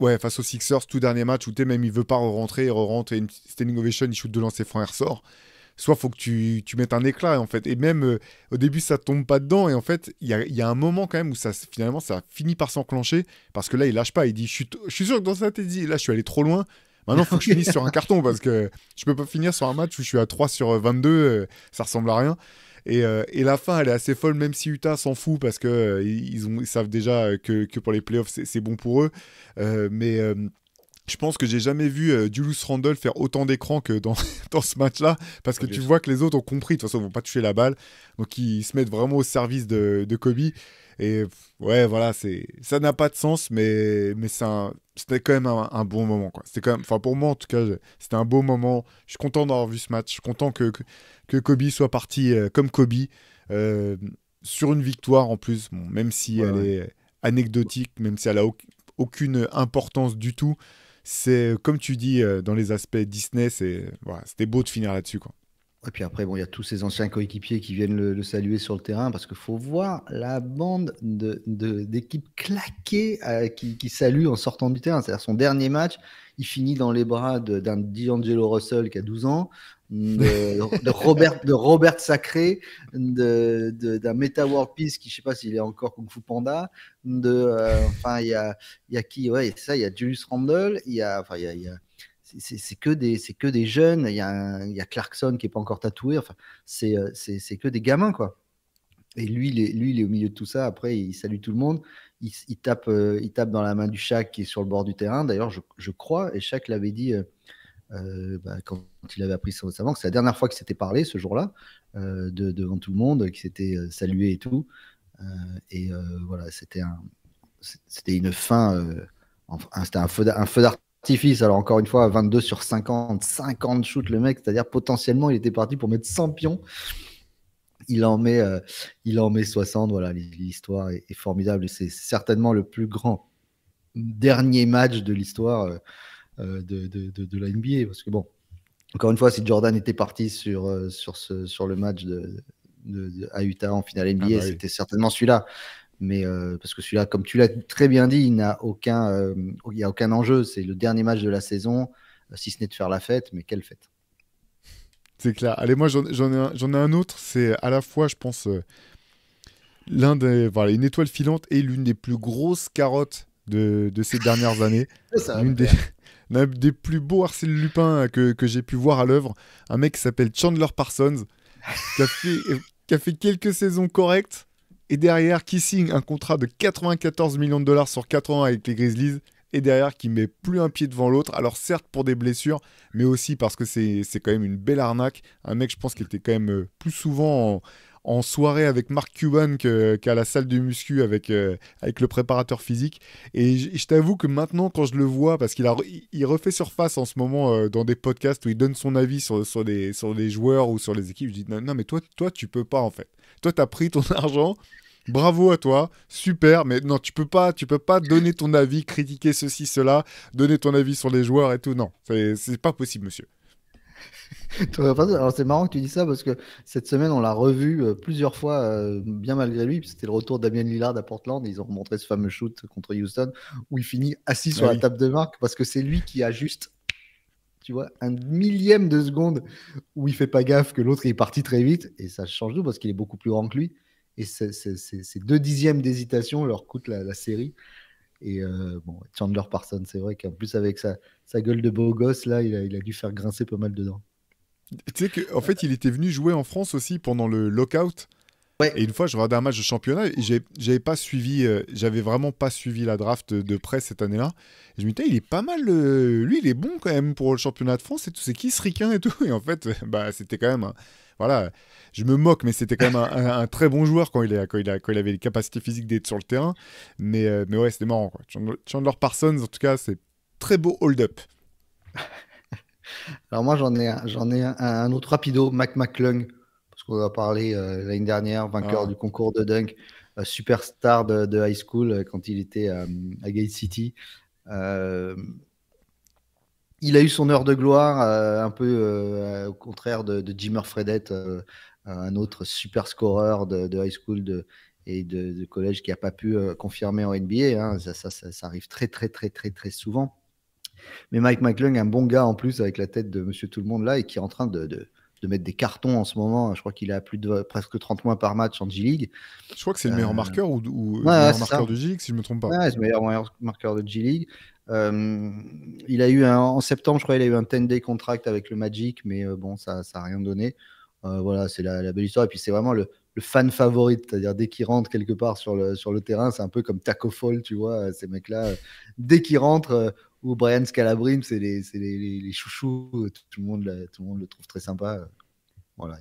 ouais, face aux Sixers, tout dernier match où même il veut pas rentrer, il rentre et une standing ovation, il shoot de lancer franc et ressort. Soit faut que tu mettes un éclat, en fait. Et même au début, ça tombe pas dedans. Et en fait, il y a un moment quand même où finalement, ça finit par s'enclencher. Parce que là, il lâche pas. Il dit, je suis sûr que dans sa tête, il dit, là, je suis allé trop loin. Maintenant, il faut que je finisse sur un carton. Parce que je peux pas finir sur un match où je suis à 3 sur 22. Ça ressemble à rien. Et la fin, elle est assez folle, même si Utah s'en fout. Parce que ils savent déjà que pour les playoffs, c'est bon pour eux. Mais je pense que j'ai jamais vu Julius Randle faire autant d'écran que dans ce match-là, parce que tu vois que les autres ont compris, de toute façon, ils vont pas toucher la balle, donc ils se mettent vraiment au service de Kobe. Et ouais, voilà, ça n'a pas de sens, mais c'était quand même un bon moment, quoi. C'était quand même, enfin pour moi en tout cas, c'était un beau moment. Je suis content d'avoir vu ce match. Je suis content que Kobe soit parti comme Kobe sur une victoire en plus, bon, même si elle est anecdotique, même si elle a aucune importance du tout. C'est comme tu dis dans les aspects Disney, c'était beau de finir là-dessus, quoi. Et puis après, bon, il y a tous ces anciens coéquipiers qui viennent le saluer sur le terrain parce qu'il faut voir la bande d'équipes claquées qui salue en sortant du terrain. C'est-à-dire son dernier match, il finit dans les bras d'un D'Angelo Russell qui a 12 ans, de Robert Sacré, d'un Meta World Peace qui, je ne sais pas s'il est encore Kung Fu Panda, enfin, il y a qui, ouais, c'est ça, il y a Julius Randle, c'est que des jeunes. Il y a Clarkson qui est pas encore tatoué. Enfin, c'est que des gamins, quoi. Et lui, il est au milieu de tout ça. Après, il salue tout le monde. Il tape dans la main du Shaq qui est sur le bord du terrain. D'ailleurs, je crois, et Shaq l'avait dit quand il avait appris ça récemment, que c'est la dernière fois qu'il s'était parlé ce jour-là, devant tout le monde, qu'il s'était salué et tout. Voilà, c'était une fin. C'était un feu d'artifice. Alors encore une fois, 22 sur 50 shoots le mec, c'est-à-dire potentiellement il était parti pour mettre 100 pions. Il en met 60. Voilà, l'histoire est formidable. C'est certainement le plus grand dernier match de l'histoire de la NBA. Parce que bon, encore une fois, si Jordan était parti sur le match à Utah en finale NBA, c'était certainement celui-là. Mais parce que celui-là, comme tu l'as très bien dit, il n'y a aucun enjeu. C'est le dernier match de la saison, si ce n'est de faire la fête, mais quelle fête. C'est clair. Allez, moi j'en ai un autre. C'est à la fois, je pense, une étoile filante et l'une des plus grosses carottes de ces dernières années. Ça va me L'une des, plaire. l'un des plus beaux Arsène Lupin que j'ai pu voir à l'œuvre. Un mec qui s'appelle Chandler Parsons, qui a fait, qui a fait quelques saisons correctes, et derrière qui signe un contrat de 94 millions de dollars sur 4 ans avec les Grizzlies, et derrière qui met plus un pied devant l'autre. Alors certes pour des blessures, mais aussi parce que c'est quand même une belle arnaque. Un mec, je pense, qui était quand même plus souvent en soirée avec Mark Cuban qu'à la salle de muscu avec le préparateur physique. Et je t'avoue que maintenant, quand je le vois, parce il refait surface en ce moment dans des podcasts où il donne son avis sur des joueurs ou sur les équipes, je dis non, non mais toi, tu peux pas en fait. Toi, t'as pris ton argent. Bravo à toi, super, mais non, tu peux pas donner ton avis, critiquer ceci, cela, donner ton avis sur les joueurs et tout. Non, c'est pas possible, monsieur. Alors c'est marrant que tu dis ça parce que cette semaine on l'a revu plusieurs fois, bien malgré lui. Puis c'était le retour de Damien Lillard à Portland. Ils ont montré ce fameux shoot contre Houston où il finit assis Ah sur la oui. table de marque parce que c'est lui qui a juste, tu vois, un millième de seconde où il fait pas gaffe que l'autre est parti très vite et ça change tout parce qu'il est beaucoup plus grand que lui. Et ces 2 dixièmes d'hésitation leur coûtent la série. Et bon, Chandler Parsons, c'est vrai qu'en plus avec sa gueule de beau gosse là, il a dû faire grincer pas mal dedans. Tu sais qu'en fait, il était venu jouer en France aussi pendant le lockout. Et Ouais. une fois, je regardais un match de championnat et j'avais pas suivi, j'avais vraiment pas suivi la draft de près cette année-là. Et je me disais, il est pas mal, lui, il est bon quand même pour le championnat de France et tout. C'est qui ce ricain et tout. Et en fait, bah, c'était quand même, voilà, je me moque, mais c'était quand même un très bon joueur quand il avait les capacités physiques d'être sur le terrain. Mais ouais, c'était marrant, quoi. Chandler Parsons, en tout cas, c'est très beau hold-up. Alors moi j'en ai un autre rapido, Mac McClung, parce qu'on a parlé l'année dernière, vainqueur Ah. du concours de dunk, superstar de high school quand il était à Gate City. Euh, il a eu son heure de gloire, un peu au contraire de Jimmer Fredette, un autre super scoreur de high school et de collège qui n'a pas pu confirmer en NBA. Hein. Ça arrive très très très très très souvent. Mais Mike McClung, un bon gars en plus, avec la tête de Monsieur Tout-le-Monde là, et qui est en train de mettre des cartons en ce moment. Je crois qu'il a plus de presque 30 points par match en G-League. Je crois que c'est le meilleur Euh, marqueur ou le ouais, meilleur c'est marqueur ça. de G-League, si je me trompe pas. Ouais, c'est le meilleur marqueur de G-League. Il a eu en septembre, je crois, il a eu un 10-day contract avec le Magic, mais bon, ça n'a rien donné. Voilà, c'est la belle histoire. Et puis, c'est vraiment le fan favorite, c'est-à-dire dès qu'il rentre quelque part sur le terrain, c'est un peu comme Taco Fall, tu vois, ces mecs-là, dès qu'ils rentrent, ou Brian Scalabrine, les chouchous, tout le monde le trouve très sympa. Voilà.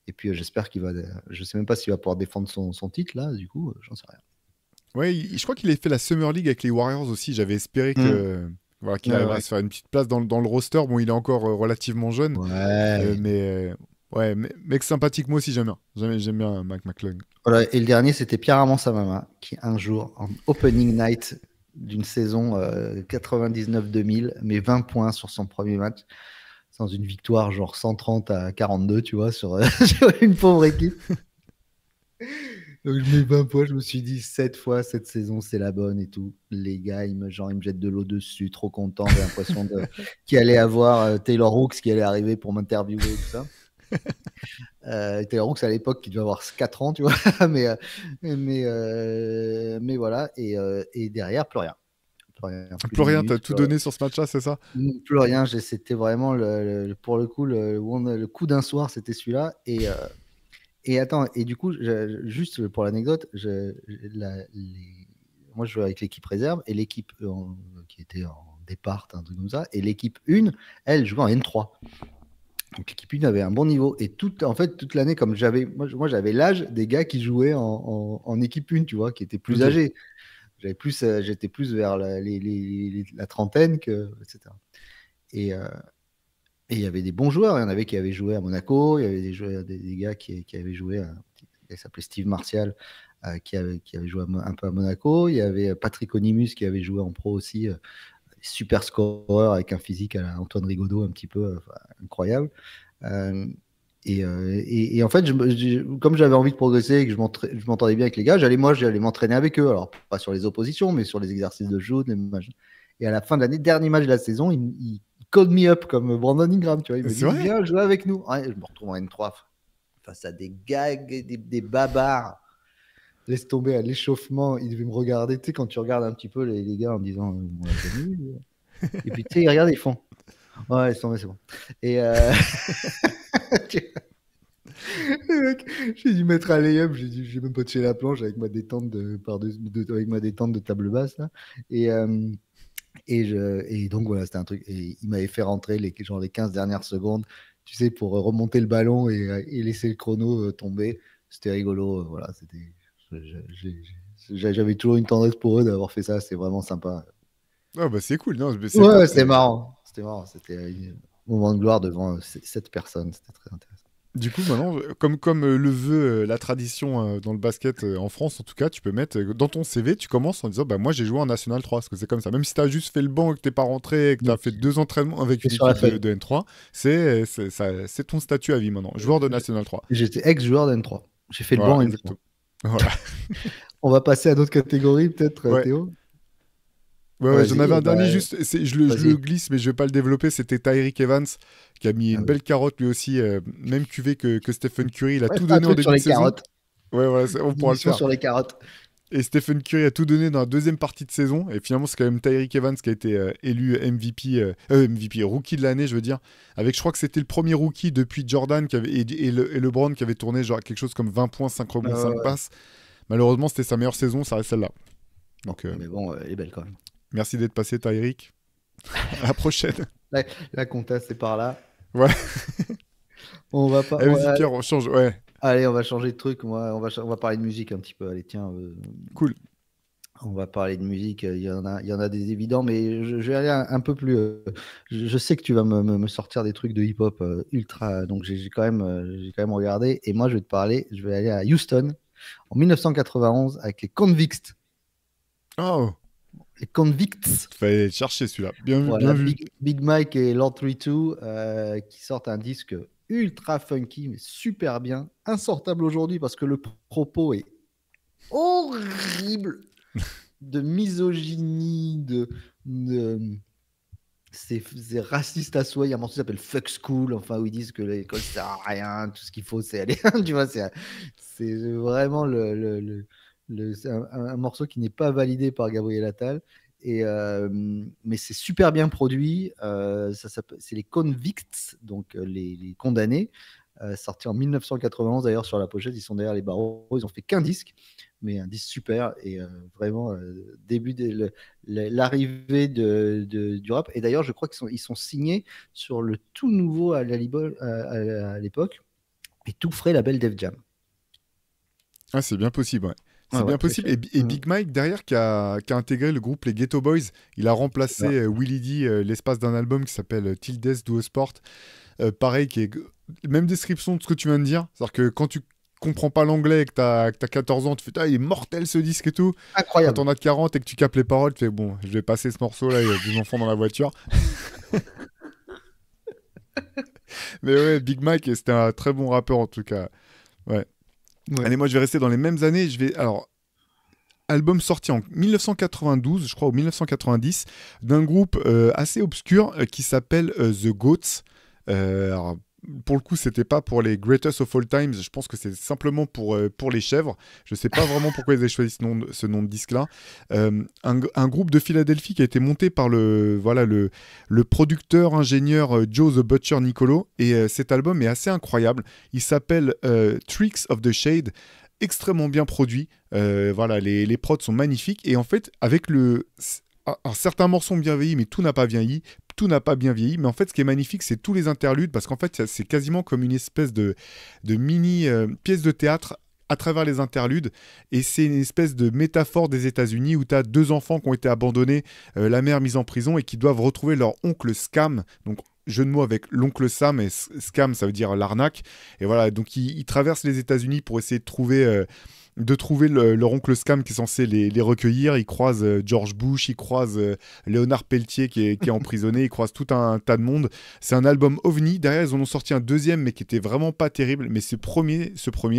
Et puis, j'espère qu'il va, je sais même pas s'il va pouvoir défendre son titre, là, du coup, j'en sais rien. Ouais, je crois qu'il avait fait la Summer League avec les Warriors aussi. J'avais espéré Mm. que voilà, qu'il Ouais, arriverait à ouais. se faire une petite place dans le roster. Bon, il est encore relativement jeune, Ouais. mais ouais, mec sympathique, moi aussi j'aime bien. J'aime bien Mac McClung. Voilà. Et le dernier, c'était Pierre-Armand Samama, qui un jour, en opening night d'une saison 99-2000, met 20 points sur son premier match, sans une victoire genre 130-42, tu vois, sur une pauvre équipe. Donc je mets 20 points, je me suis dit 7 fois cette saison, c'est la bonne et tout. Les gars, ils me jettent de l'eau dessus, trop content, j'ai l'impression qu'il allait avoir Taylor Hawks qui allait arriver pour m'interviewer et tout ça. Taylor Hawks à l'époque qui devait avoir 4 ans, tu vois, mais, mais voilà, et derrière, plus rien. Plus rien, plus Plus de rien, t'as minutes, tout donné sur ce match-là, c'est ça? plus rien. C'était vraiment, pour le coup, le coup d'un soir, c'était celui-là. Et attends, et du coup, juste pour l'anecdote, moi je jouais avec l'équipe réserve et l'équipe qui était en départ, un truc comme ça, et l'équipe 1, elle jouait en N3. Donc l'équipe 1 avait un bon niveau. Et en fait, toute l'année, comme moi j'avais l'âge des gars qui jouaient en équipe 1, tu vois, qui étaient plus Ok. âgés. J'étais plus vers la trentaine, etc. Et, euh, et il y avait des bons joueurs. Il y en avait qui avaient joué à Monaco. Il y avait des gars qui avaient joué. Il s'appelait Steve Martial, qui avait joué un peu à Monaco. Il y avait Patrick Onimus qui avait joué en pro aussi. Super scoreur avec un physique à la Antoine Rigaudot un petit peu incroyable. Euh, et en fait, comme j'avais envie de progresser et que je m'entendais bien avec les gars, j'allais m'entraîner avec eux. Alors, pas sur les oppositions, mais sur les exercices de shoot. Et à la fin de l'année, dernier match de la saison, il called me up comme Brandon Ingram. Tu vois, il me C'est dit, vrai? viens jouer avec nous. Ouais, je me retrouve en N3 face à des gags, des babards. laisse tomber à l'échauffement, il devait me regarder. Tu sais, quand tu regardes un petit peu les gars en me disant, on l'a jamais vu, lui. Et puis, tu sais, ils regardent, ils font, ouais, laisse tomber, c'est bon. Et le mec, j'ai dû mettre un lay-up, j'ai même pas touché la planche avec ma détente avec ma détente de table basse là. Et, et donc voilà, c'était un truc. Et il m'avait fait rentrer genre les 15 dernières secondes, tu sais, pour remonter le ballon et laisser le chrono tomber. C'était rigolo. Voilà, c'était. J'avais toujours une tendresse pour eux d'avoir fait ça. C'est vraiment sympa. Ah bah c'est cool, non, c'est top. Ouais, c'était marrant. C'était marrant. C'était un moment de gloire devant cette personne. C'était très intéressant. Du coup, maintenant, comme le veut la tradition dans le basket en France, en tout cas, tu peux mettre dans ton CV, tu commences en disant bah moi j'ai joué en National 3, parce que c'est comme ça. Même si tu as juste fait le banc et que t'es pas rentré et que tu as fait 2 entraînements avec une sur la équipe feuille. de N3, c'est ton statut à vie maintenant, joueur de National 3. J'étais ex-joueur d'N3. J'ai fait le Voilà, banc N3. exactement. Voilà. On va passer à d'autres catégories, peut-être, Ouais. Théo. Ouais, j'en Vas-y, avais un bah, dernier juste, je le vas-y. glisse, mais je vais pas le développer. C'était Tyreek Evans qui a mis Ah une oui. belle carotte lui aussi, même QV que Stephen Curry. Il a Ouais, tout c'est un donné en truc sur début de les saison. carottes. Ouais, voilà, on Une pourra le émission faire. sur les carottes. Et Stephen Curry a tout donné dans la deuxième partie de saison. Et finalement, c'est quand même Tyreek Evans qui a été élu MVP, rookie de l'année, je veux dire. Avec, je crois que c'était le premier rookie depuis Jordan et LeBron qui avait tourné genre quelque chose comme 20 points, 5 rebonds, 5 Ouais. passes. Malheureusement, c'était sa meilleure saison, ça reste celle-là. Donc, Mais bon, elle est belle quand même. merci d'être passé, Tyreek. À la prochaine. La compta, c'est par là. Ouais. On va pas. Allez, vas-y, Pierre, on change. Ouais, Allez, on va changer de truc. On va parler de musique un petit peu. Allez, tiens. cool. On va parler de musique. Il y en a des évidents, mais je vais aller un peu plus. Je sais que tu vas me sortir des trucs de hip-hop ultra. Donc j'ai quand même regardé. Et moi, je vais te parler. Je vais aller à Houston en 1991 avec les Convicts. Oh, Les Convicts. fallait le chercher celui-là. Bien vu, Voilà, bien vu. Big Mike et Lord 32 qui sortent un disque ultra funky, mais super bien. Insortable aujourd'hui parce que le propos est horrible de misogynie, c'est raciste à souhait. Il y a un morceau qui s'appelle Fuck School, enfin, où ils disent que l'école sert à rien, tout ce qu'il faut, c'est aller. Tu vois, c'est vraiment c'est un morceau qui n'est pas validé par Gabriel Attal. Mais c'est super bien produit. C'est les Convicts, donc les condamnés, sortis en 1991. D'ailleurs, sur la pochette, ils sont derrière les barreaux. Ils ont fait qu'un disque, mais un disque super et vraiment début de l'arrivée du rap. Et d'ailleurs, je crois qu'ils sont signés sur le tout nouveau à l'époque et tout frais label Def Jam. Ah, c'est bien possible, ouais. C'est bien Ouais, possible. Et Big Mike, derrière, qui a intégré le groupe Les Ghetto Boys, il a remplacé Willie D l'espace d'un album qui s'appelle Till Death Do Us Sport. Pareil, qui est même description de ce que tu viens de dire. C'est-à-dire que quand tu comprends pas l'anglais et que t'as 14 ans, tu fais il est mortel ce disque et tout. Incroyable. Quand t'en as 40 et que tu captes les paroles, tu fais bon, je vais passer ce morceau-là, il y a des enfants dans la voiture. Mais ouais, Big Mike, c'était un très bon rappeur en tout cas. Ouais. Allez, moi je vais rester dans les mêmes années. Alors, album sorti en 1992, je crois, ou 1990, d'un groupe assez obscur qui s'appelle The Goats. Alors, pour le coup, c'était pas pour les Greatest of All Times. Je pense que c'est simplement pour les chèvres. Je sais pas vraiment pourquoi ils avaient choisi ce nom de disque-là. Un groupe de Philadelphie qui a été monté par le producteur ingénieur Joe the Butcher Nicolo. Et cet album est assez incroyable. Il s'appelle Tricks of the Shade. Extrêmement bien produit. Voilà, les prods sont magnifiques. Et en fait, avec alors, certains morceaux ont bien vieilli, mais tout n'a pas vieilli. Tout n'a pas bien vieilli, mais en fait, ce qui est magnifique, c'est tous les interludes, parce qu'en fait, c'est quasiment comme une espèce de mini pièce de théâtre à travers les interludes, et c'est une espèce de métaphore des États-Unis où tu as 2 enfants qui ont été abandonnés, la mère mise en prison, et qui doivent retrouver leur oncle Scam, donc jeu de mots avec l'oncle Sam, et Scam, ça veut dire l'arnaque, et voilà, donc ils traversent les États-Unis pour essayer de trouver leur oncle Scam qui est censé les recueillir. Ils croisent George Bush, ils croisent Léonard Pelletier qui est emprisonné, ils croisent tout un tas de monde. C'est un album ovni. Derrière, ils en ont sorti un deuxième, mais qui était vraiment pas terrible. Mais ce premier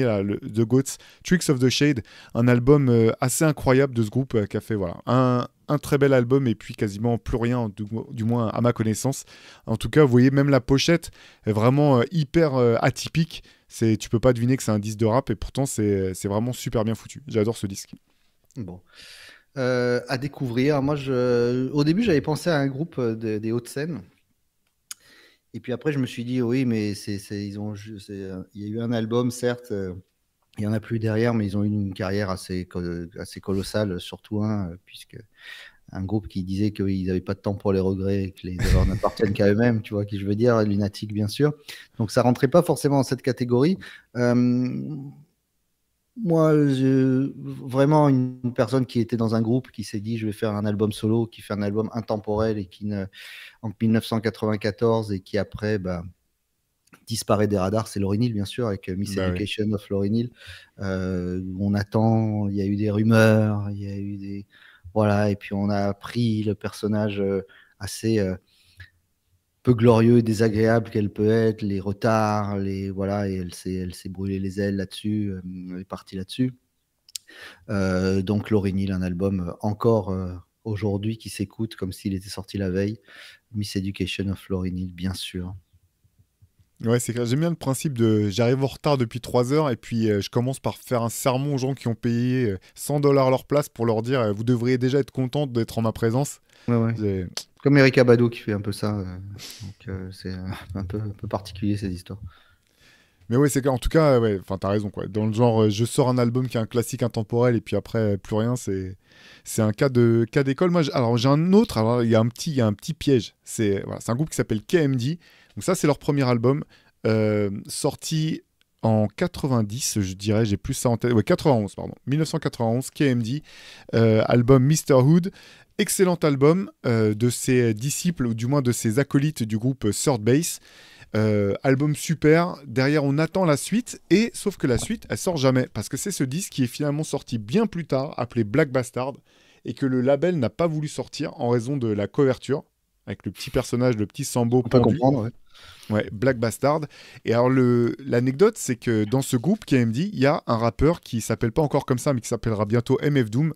là, The Goats, Tricks of the Shade, un album assez incroyable de ce groupe qui a fait voilà, un très bel album et puis quasiment plus rien, du moins à ma connaissance. En tout cas, vous voyez, même la pochette est vraiment hyper atypique. Tu peux pas deviner que c'est un disque de rap et pourtant c'est vraiment super bien foutu. J'adore ce disque. Bon. À découvrir. Moi, au début, j'avais pensé à un groupe des Hauts-de-Seine. Et puis après, je me suis dit, oui, mais il y a eu un album, certes, il n'y en a plus derrière, mais ils ont eu une carrière assez colossale, surtout puisque un groupe qui disait qu'ils n'avaient pas de temps pour les regrets et que les erreurs n'appartiennent qu'à eux-mêmes, tu vois, qui je veux dire, lunatique, bien sûr. Donc ça rentrait pas forcément dans cette catégorie. Moi, vraiment une personne qui était dans un groupe, qui s'est dit, je vais faire un album solo, qui fait un album intemporel et en 1994 et qui après, bah, disparaît des radars, c'est Lauryn Hill, bien sûr, avec Miss Bah oui. Education of Lauryn Hill. On attend, il y a eu des rumeurs, il y a eu des. Voilà, et puis on a appris le personnage assez peu glorieux et désagréable qu'elle peut être, les retards, voilà, et elle s'est brûlé les ailes là-dessus, elle est partie là-dessus. Donc Lauryn Hill, un album encore aujourd'hui qui s'écoute comme s'il était sorti la veille. Miss Education of Lauryn Hill, bien sûr. Ouais, c'est clair. J'aime bien le principe de j'arrive en retard depuis 3 heures et puis je commence par faire un sermon aux gens qui ont payé $100 leur place pour leur dire vous devriez déjà être contents d'être en ma présence. Ouais, ouais. J'ai- Comme Erykah Badu qui fait un peu ça. Donc c'est un peu particulier ces histoires. Mais ouais, c'est clair. En tout cas, ouais, enfin, t'as raison, quoi. Dans le genre, je sors un album qui est un classique intemporel et puis après, plus rien, c'est un cas d'école. Moi, alors j'ai un autre. Alors, il y a un petit piège. C'est un groupe qui s'appelle KMD. Donc ça, c'est leur premier album sorti en 90, je dirais. J'ai plus ça en tête. Ouais, 91, pardon. 1991, KMD. Album Mr. Hood. Excellent album de ses disciples, ou du moins de ses acolytes du groupe Third Base. Album super, derrière on attend la suite, et sauf que la suite elle sort jamais, parce que c'est ce disque qui est finalement sorti bien plus tard, appelé Black Bastard, et que le label n'a pas voulu sortir en raison de la couverture, avec le petit personnage, le petit Sambo On peut pendu. comprendre, ouais. Ouais, Black Bastard. Et alors l'anecdote, c'est que dans ce groupe KMD, il y a un rappeur qui s'appelle pas encore comme ça, mais qui s'appellera bientôt MF Doom,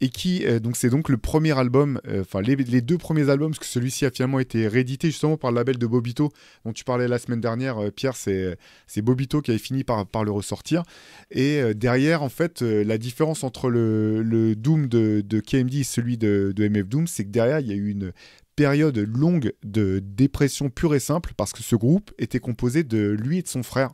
et qui donc c'est donc le premier album, enfin les deux premiers albums, parce que celui-ci a finalement été réédité justement par le label de Bobito dont tu parlais la semaine dernière, Pierre. C'est Bobito qui avait fini par le ressortir, et derrière en fait la différence entre le Doom de KMD et celui de MF Doom, c'est que derrière il y a eu une période longue de dépression pure et simple, parce que ce groupe était composé de lui et de son frère,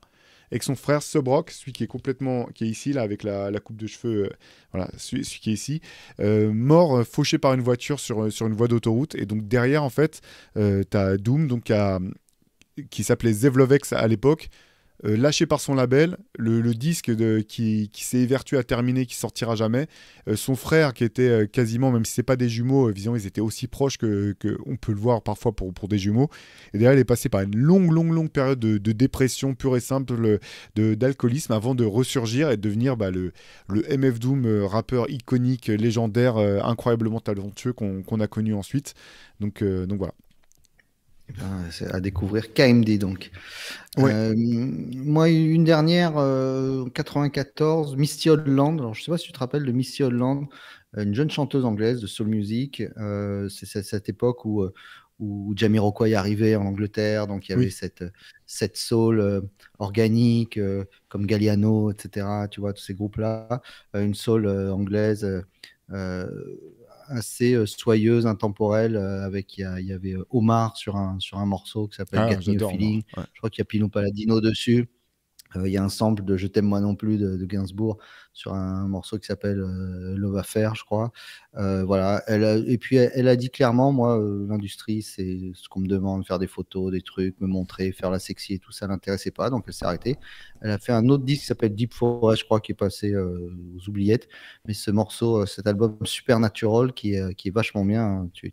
avec son frère Subrock, celui qui est ici là avec la coupe de cheveux, voilà, celui qui est ici, mort, fauché par une voiture sur une voie d'autoroute. Et donc derrière en fait, t'as Doom donc qui s'appelait Zevlovex à l'époque, lâché par son label, le disque qui s'est évertué à terminer, qui sortira jamais. Son frère, qui était quasiment, même si c'est pas des jumeaux, visiblement ils étaient aussi proches que on peut le voir parfois pour des jumeaux. Et derrière, il est passé par une longue période de dépression pure et simple, d'alcoolisme, avant de ressurgir et de devenir le MF Doom, rappeur iconique, légendaire, incroyablement talentueux qu'on a connu ensuite. Donc voilà. Eh ben, c'est à découvrir KMD donc. Ouais. Moi, une dernière, 94, Misty Holland. Alors, je ne sais pas si tu te rappelles de Misty Holland, une jeune chanteuse anglaise de soul music. C'est cette époque où Jamiroquai arrivait en Angleterre, donc il y avait Oui. cette soul organique, comme Galliano, etc. Tu vois, tous ces groupes-là. Une soul anglaise. Euh, Assez soyeuse, intemporelle, il y avait Omar sur un morceau qui s'appelle Ah, Get Me a j'adore moi. Feeling. Ouais. Je crois qu'il y a Pino Palladino dessus. Il y a un sample de Je t'aime moi non plus de Gainsbourg sur un morceau qui s'appelle Love Affair, je crois. Voilà. Et puis elle a dit clairement, moi, l'industrie, c'est ce qu'on me demande, faire des photos, des trucs, me montrer, faire la sexy et tout ça l'intéressait pas, donc elle s'est arrêtée. Elle a fait un autre disque qui s'appelle Deep Forest, je crois, qui est passé aux oubliettes. Mais ce morceau, cet album Supernatural qui est vachement bien, hein. Tu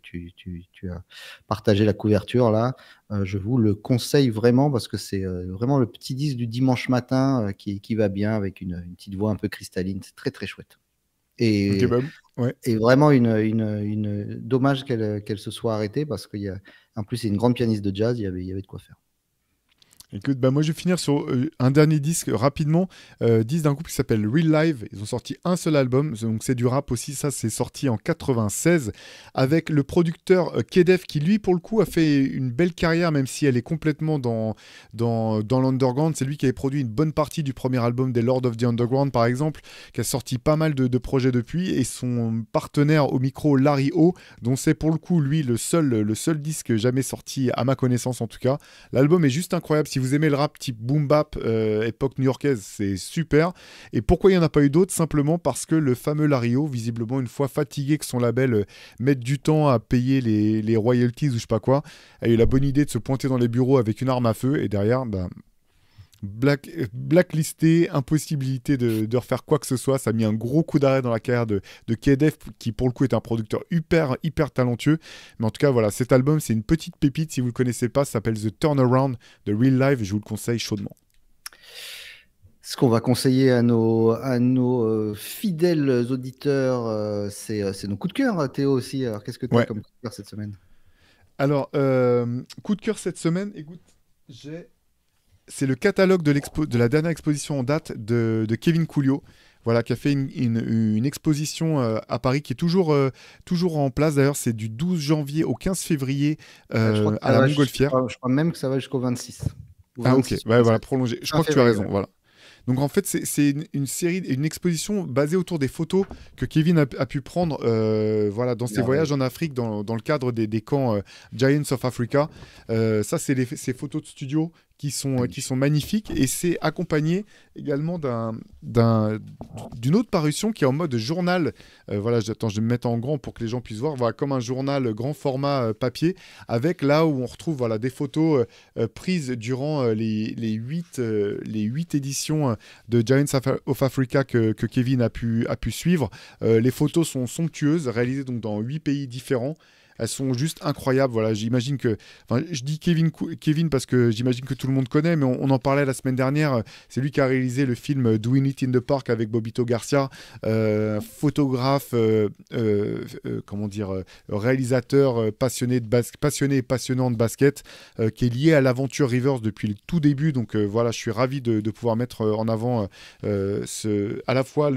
as partagé la couverture là. Je vous le conseille vraiment parce que c'est vraiment le petit disque du dimanche matin qui va bien avec une petite voix un peu cristalline. C'est très très chouette. Ok, Et, bah, ouais. et vraiment dommage qu'elle se soit arrêtée parce en plus c'est une grande pianiste de jazz, il y avait de quoi faire. Écoute, bah moi je vais finir sur un dernier disque rapidement, disque d'un groupe qui s'appelle Real Live. Ils ont sorti un seul album, donc c'est du rap aussi. Ça, c'est sorti en 96 avec le producteur Kedef qui lui pour le coup a fait une belle carrière, même si elle est complètement dans l'underground. C'est lui qui avait produit une bonne partie du premier album des Lords of the Underground par exemple, qui a sorti pas mal de projets depuis, et son partenaire au micro Larry O, dont c'est pour le coup lui le seul disque jamais sorti à ma connaissance en tout cas. L'album est juste incroyable. Si vous aimez le rap type boom bap, époque new-yorkaise, c'est super. Et pourquoi il n'y en a pas eu d'autres? Simplement parce que le fameux Lario, visiblement une fois fatigué que son label mette du temps à payer les royalties ou je sais pas quoi, a eu la bonne idée de se pointer dans les bureaux avec une arme à feu, et derrière, bah, blacklisté, impossibilité de refaire quoi que ce soit. Ça a mis un gros coup d'arrêt dans la carrière de KDF, qui pour le coup est un producteur hyper talentueux. Mais en tout cas, voilà, cet album, c'est une petite pépite. Si vous ne le connaissez pas, ça s'appelle The Turnaround de Real Life. Je vous le conseille chaudement. Ce qu'on va conseiller à nos fidèles auditeurs, c'est nos coups de cœur, Théo aussi. Alors, qu'est-ce que tu as Ouais. comme coup de cœur cette semaine? Alors, coup de cœur cette semaine, écoute, c'est le catalogue de la dernière exposition en date de Kevin Coolio. Voilà, qui a fait une exposition à Paris qui est toujours en place. D'ailleurs, c'est du 12 janvier au 15 février Je crois que à la Montgolfière. je crois même que ça va jusqu'au 26. Ou Ah ok, 26 ou ouais, voilà, 27. prolongé. Je Fin crois que tu as février, raison, ouais. voilà. Donc en fait, c'est une série, une exposition basée autour des photos que Kevin a pu prendre voilà, dans ses Merveille. voyages en Afrique, dans le cadre des camps Giants of Africa. Ça, c'est ces photos de studio qui Magnifique. sont magnifiques, et c'est accompagné également d'une autre parution qui est en mode journal. Voilà, attends, je vais me mettre en grand pour que les gens puissent voir. Voilà, comme un journal grand format papier, avec là où on retrouve voilà, des photos prises durant les 8 éditions de Giants of Africa que Kevin a pu suivre. Les photos sont somptueuses, réalisées donc dans 8 pays différents. Elles sont juste incroyables. Voilà, j'imagine que. Enfin, je dis Kevin parce que j'imagine que tout le monde connaît, mais on en parlait la semaine dernière. C'est lui qui a réalisé le film Doing It in the Park avec Bobito Garcia, photographe, comment dire, réalisateur passionné et passionnant de basket, qui est lié à l'aventure Rivers depuis le tout début. Donc voilà, je suis ravi de pouvoir mettre en avant à la fois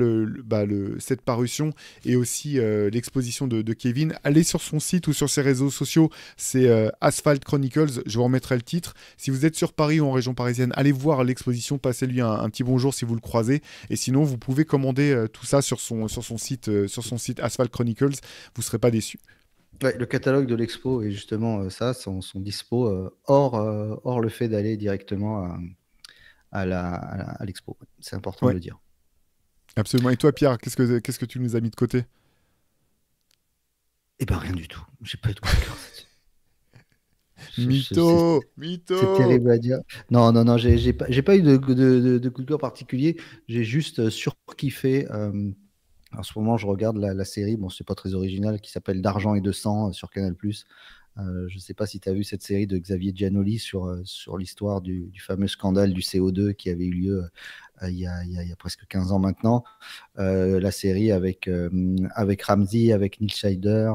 cette parution et aussi l'exposition de Kevin. Allez sur son site ou sur ses réseaux sociaux, c'est Asphalt Chronicles, je vous remettrai le titre. Si vous êtes sur Paris ou en région parisienne, allez voir l'exposition, passez-lui un petit bonjour si vous le croisez, et sinon vous pouvez commander tout ça sur son site Asphalt Chronicles, vous ne serez pas déçus. Ouais, le catalogue de l'expo et justement ça, sont dispo hors le fait d'aller directement à l'expo. C'est important de Ouais, le dire. absolument. Et toi Pierre, qu'est-ce que tu nous as mis de côté? Eh ben rien du tout. J'ai pas eu de coup de cœur. Mytho, C'est mytho. terrible à dire. Non, non, non, j'ai pas eu de coup de cœur particulier. J'ai juste surkiffé. En ce moment, je regarde la série. Bon, c'est pas très original, qui s'appelle D'argent et de sang sur Canal+. Je ne sais pas si tu as vu cette série de Xavier Giannoli sur l'histoire du fameux scandale du CO2 qui avait eu lieu il y a presque 15 ans maintenant. La série avec Ramsey, avec Neil Scheider,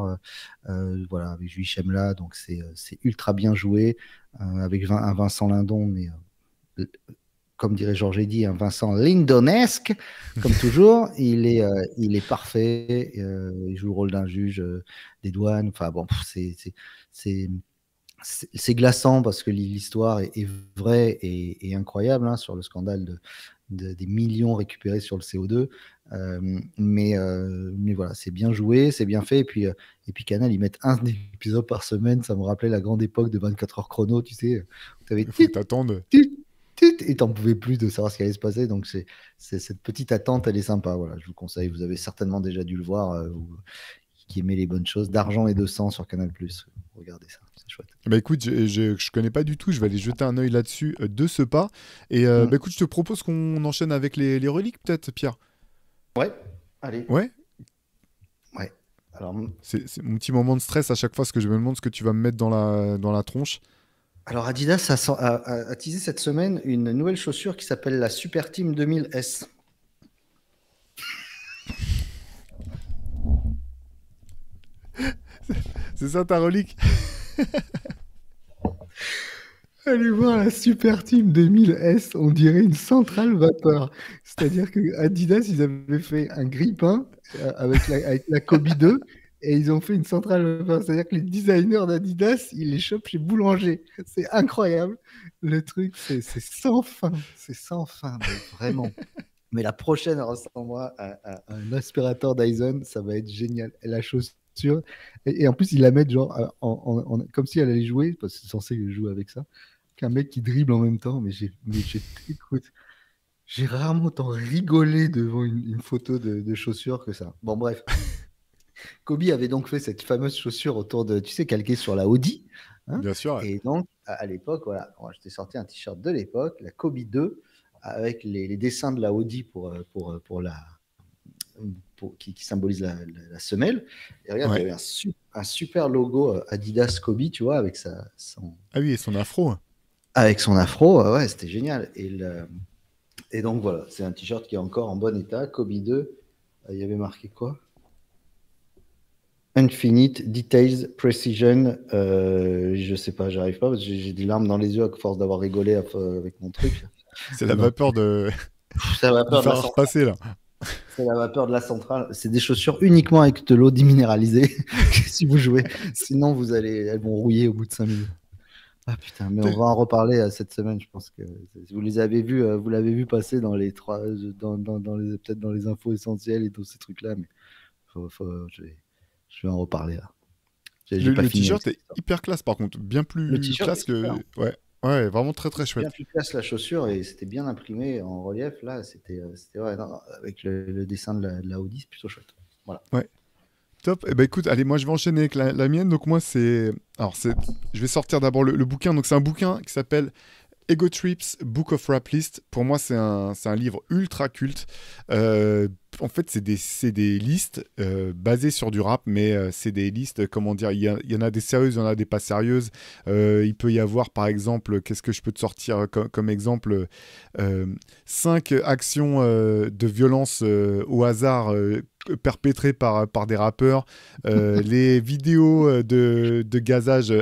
voilà, avec Julie Chemla. Donc c'est ultra bien joué, avec un Vincent Lindon, mais comme dirait Georges Eddy, un Vincent Lindonesque, comme toujours. Il est parfait. Il joue le rôle d'un juge des douanes. Enfin bon, c'est glaçant parce que l'histoire est vraie et incroyable, hein, sur le scandale des millions récupérés sur le CO2. Mais voilà, c'est bien joué, c'est bien fait. Et puis Canal, ils mettent un épisode par semaine. Ça me rappelait la grande époque de 24 heures chrono, tu sais, où tu avais Il faut que t'attendes. et t'en pouvais plus de savoir ce qui allait se passer. Donc cette petite attente, elle est sympa. Voilà, je vous conseille. Vous avez certainement déjà dû le voir, qui aimait les bonnes choses. D'argent et de sang sur Canal+. Regardez ça, c'est chouette. Bah écoute, je connais pas du tout, je vais aller jeter un œil là-dessus de ce pas. Et bah écoute, je te propose qu'on enchaîne avec les reliques peut-être, Pierre. Ouais, allez. Ouais, Ouais. Alors, c'est mon petit moment de stress à chaque fois, parce que je me demande ce que tu vas me mettre dans la tronche. Adidas a teasé cette semaine une nouvelle chaussure qui s'appelle la Super Team 2000S. C'est ça ta relique? Allez voir la Super Team 2000S, on dirait une centrale vapeur. C'est-à-dire que Adidas, ils avaient fait un grille-pain avec la Kobe 2 et ils ont fait une centrale vapeur. C'est-à-dire que les designers d'Adidas, ils les chopent chez Boulanger. C'est incroyable. Le truc, c'est sans fin. C'est sans fin, mais vraiment. Mais la prochaine ressemblera à un aspirateur Dyson, ça va être génial. Et la chaussure, et en plus, ils la mettent genre comme si elle allait jouer, parce que c'est censé jouer avec ça, qu'un mec qui dribble en même temps. Écoute, j'ai rarement autant rigolé devant une photo de chaussures que ça. Bon, bref. Kobe avait donc fait cette fameuse chaussure autour de, tu sais, calquée sur la Audi. Hein. Bien sûr. Ouais. Et donc, à l'époque, voilà, moi, je t'ai sorti un t-shirt de l'époque, la Kobe 2, avec les dessins de la Audi qui symbolise la semelle. Et regarde, il y Ouais. avait un super logo Adidas Kobe, tu vois, Ah oui, et son afro. avec son afro. Ouais, c'était génial. Et donc voilà, c'est un t-shirt qui est encore en bon état. Kobe 2, il y avait marqué quoi? Infinite Details Precision. Je sais pas, j'arrive pas parce que j'ai des larmes dans les yeux à force d'avoir rigolé avec mon truc. C'est la Donc, vapeur ça va du peur de la fer à centrale. repasser, là. C'est la vapeur de la centrale. C'est des chaussures uniquement avec de l'eau déminéralisée si vous jouez. Sinon, elles vont rouiller au bout de 5 minutes. Ah putain, mais on va en reparler cette semaine. Je pense que vous les avez vus, vous l'avez vu passer dans les trois, peut-être dans les infos essentielles et tous ces trucs-là. Mais je vais en reparler là. J'ai pas Le fini avec t-shirt ça. est hyper classe, par contre. Bien Le plus t-shirt est classe super. que... Ouais, ouais, vraiment très très Bien chouette. plus classe la chaussure et c'était bien imprimé en relief. Là, c'était ouais, non, avec le dessin de la Audi, c'est plutôt chouette. Voilà. Ouais. Top. Eh ben écoute, allez, moi je vais enchaîner avec la mienne. Donc moi c'est... Alors je vais sortir d'abord le bouquin. Donc c'est un bouquin qui s'appelle Ego Trips Book of Rap List. Pour moi c'est un livre ultra culte. En fait c'est des listes basées sur du rap, mais c'est des listes, comment dire, il y en a des sérieuses, il y en a des pas sérieuses. Il peut y avoir par exemple, qu'est-ce que je peux te sortir comme exemple 5 actions de violence au hasard perpétrées par des rappeurs, les vidéos de gazage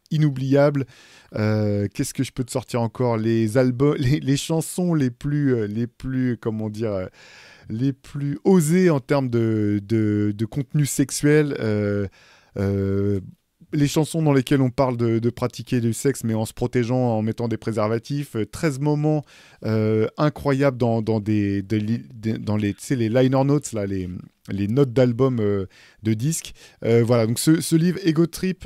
inoubliables. Qu'est-ce que je peux te sortir encore? Les albums, les chansons les plus, comment dire, les plus osées en termes de contenu sexuel. Les chansons dans lesquelles on parle de pratiquer du sexe, mais en se protégeant, en mettant des préservatifs. 13 moments incroyables dans les, tu sais, les liner notes, là, les notes d'album de disques. Voilà, donc ce livre, Ego Trip,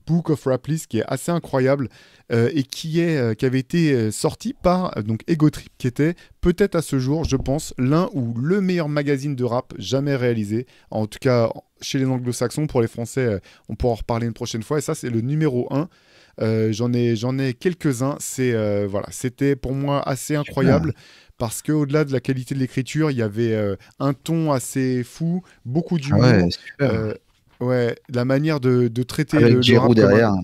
Book of Rap List, qui est assez incroyable et qui avait été sorti par donc Ego Trip, qui était peut-être à ce jour, je pense, l'un ou le meilleur magazine de rap jamais réalisé. En tout cas, chez les anglo-saxons. Pour les Français, on pourra en reparler une prochaine fois. Et ça, c'est le numéro 1. J'en ai quelques-uns. Voilà, c'était pour moi assez incroyable. Parce qu'au-delà de la qualité de l'écriture, il y avait un ton assez fou, beaucoup Ah ouais, d'humour. super. Ouais, la manière de traiter Avec le Giroud rap comme un... derrière.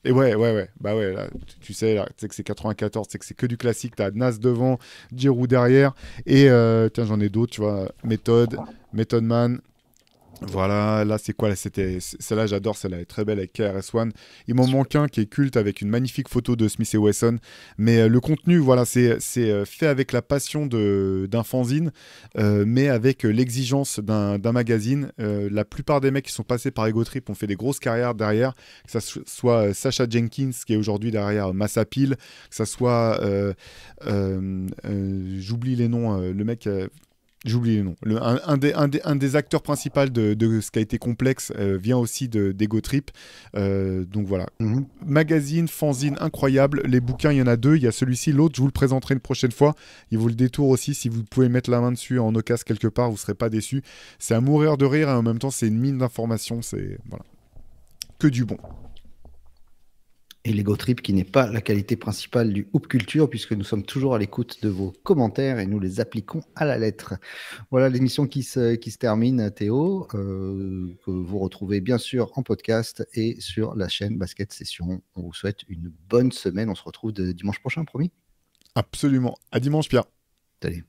Et ouais. Bah ouais, là, tu sais, là, tu sais que c'est 94, c'est que c'est que du classique. T'as Nas devant, Giroud derrière. Et tiens, j'en ai d'autres, tu vois. Method Man. Voilà, là c'est quoi là, celle-là j'adore, celle-là elle est très belle avec KRS-One. Il m'en manque un qui est culte avec une magnifique photo de Smith et Wesson. Mais le contenu, voilà, c'est fait avec la passion d'un fanzine, mais avec l'exigence d'un magazine. La plupart des mecs qui sont passés par Ego Trip ont fait des grosses carrières derrière, que ça soit Sacha Jenkins qui est aujourd'hui derrière Massapil, que ça soit j'oublie les noms, le mec. J'oublie les noms. Un des acteurs principaux de ce qui a été Complexe vient aussi d'Ego Trip. Donc voilà. Mhm. Magazine, fanzine incroyable. Les bouquins, il y en a deux. Il y a celui-ci, l'autre, je vous le présenterai une prochaine fois. Il vaut le détour aussi. Si vous pouvez mettre la main dessus en occasion quelque part, vous ne serez pas déçus. C'est à mourir de rire et en même temps, c'est une mine d'informations. C'est voilà. Que du bon. Et l'Ego Trip qui n'est pas la qualité principale du Hoop Culture, puisque nous sommes toujours à l'écoute de vos commentaires et nous les appliquons à la lettre. Voilà l'émission qui se termine, Théo, que vous retrouvez bien sûr en podcast et sur la chaîne Basket Session. On vous souhaite une bonne semaine. On se retrouve dimanche prochain, promis. Absolument. À dimanche, Pierre. Salut.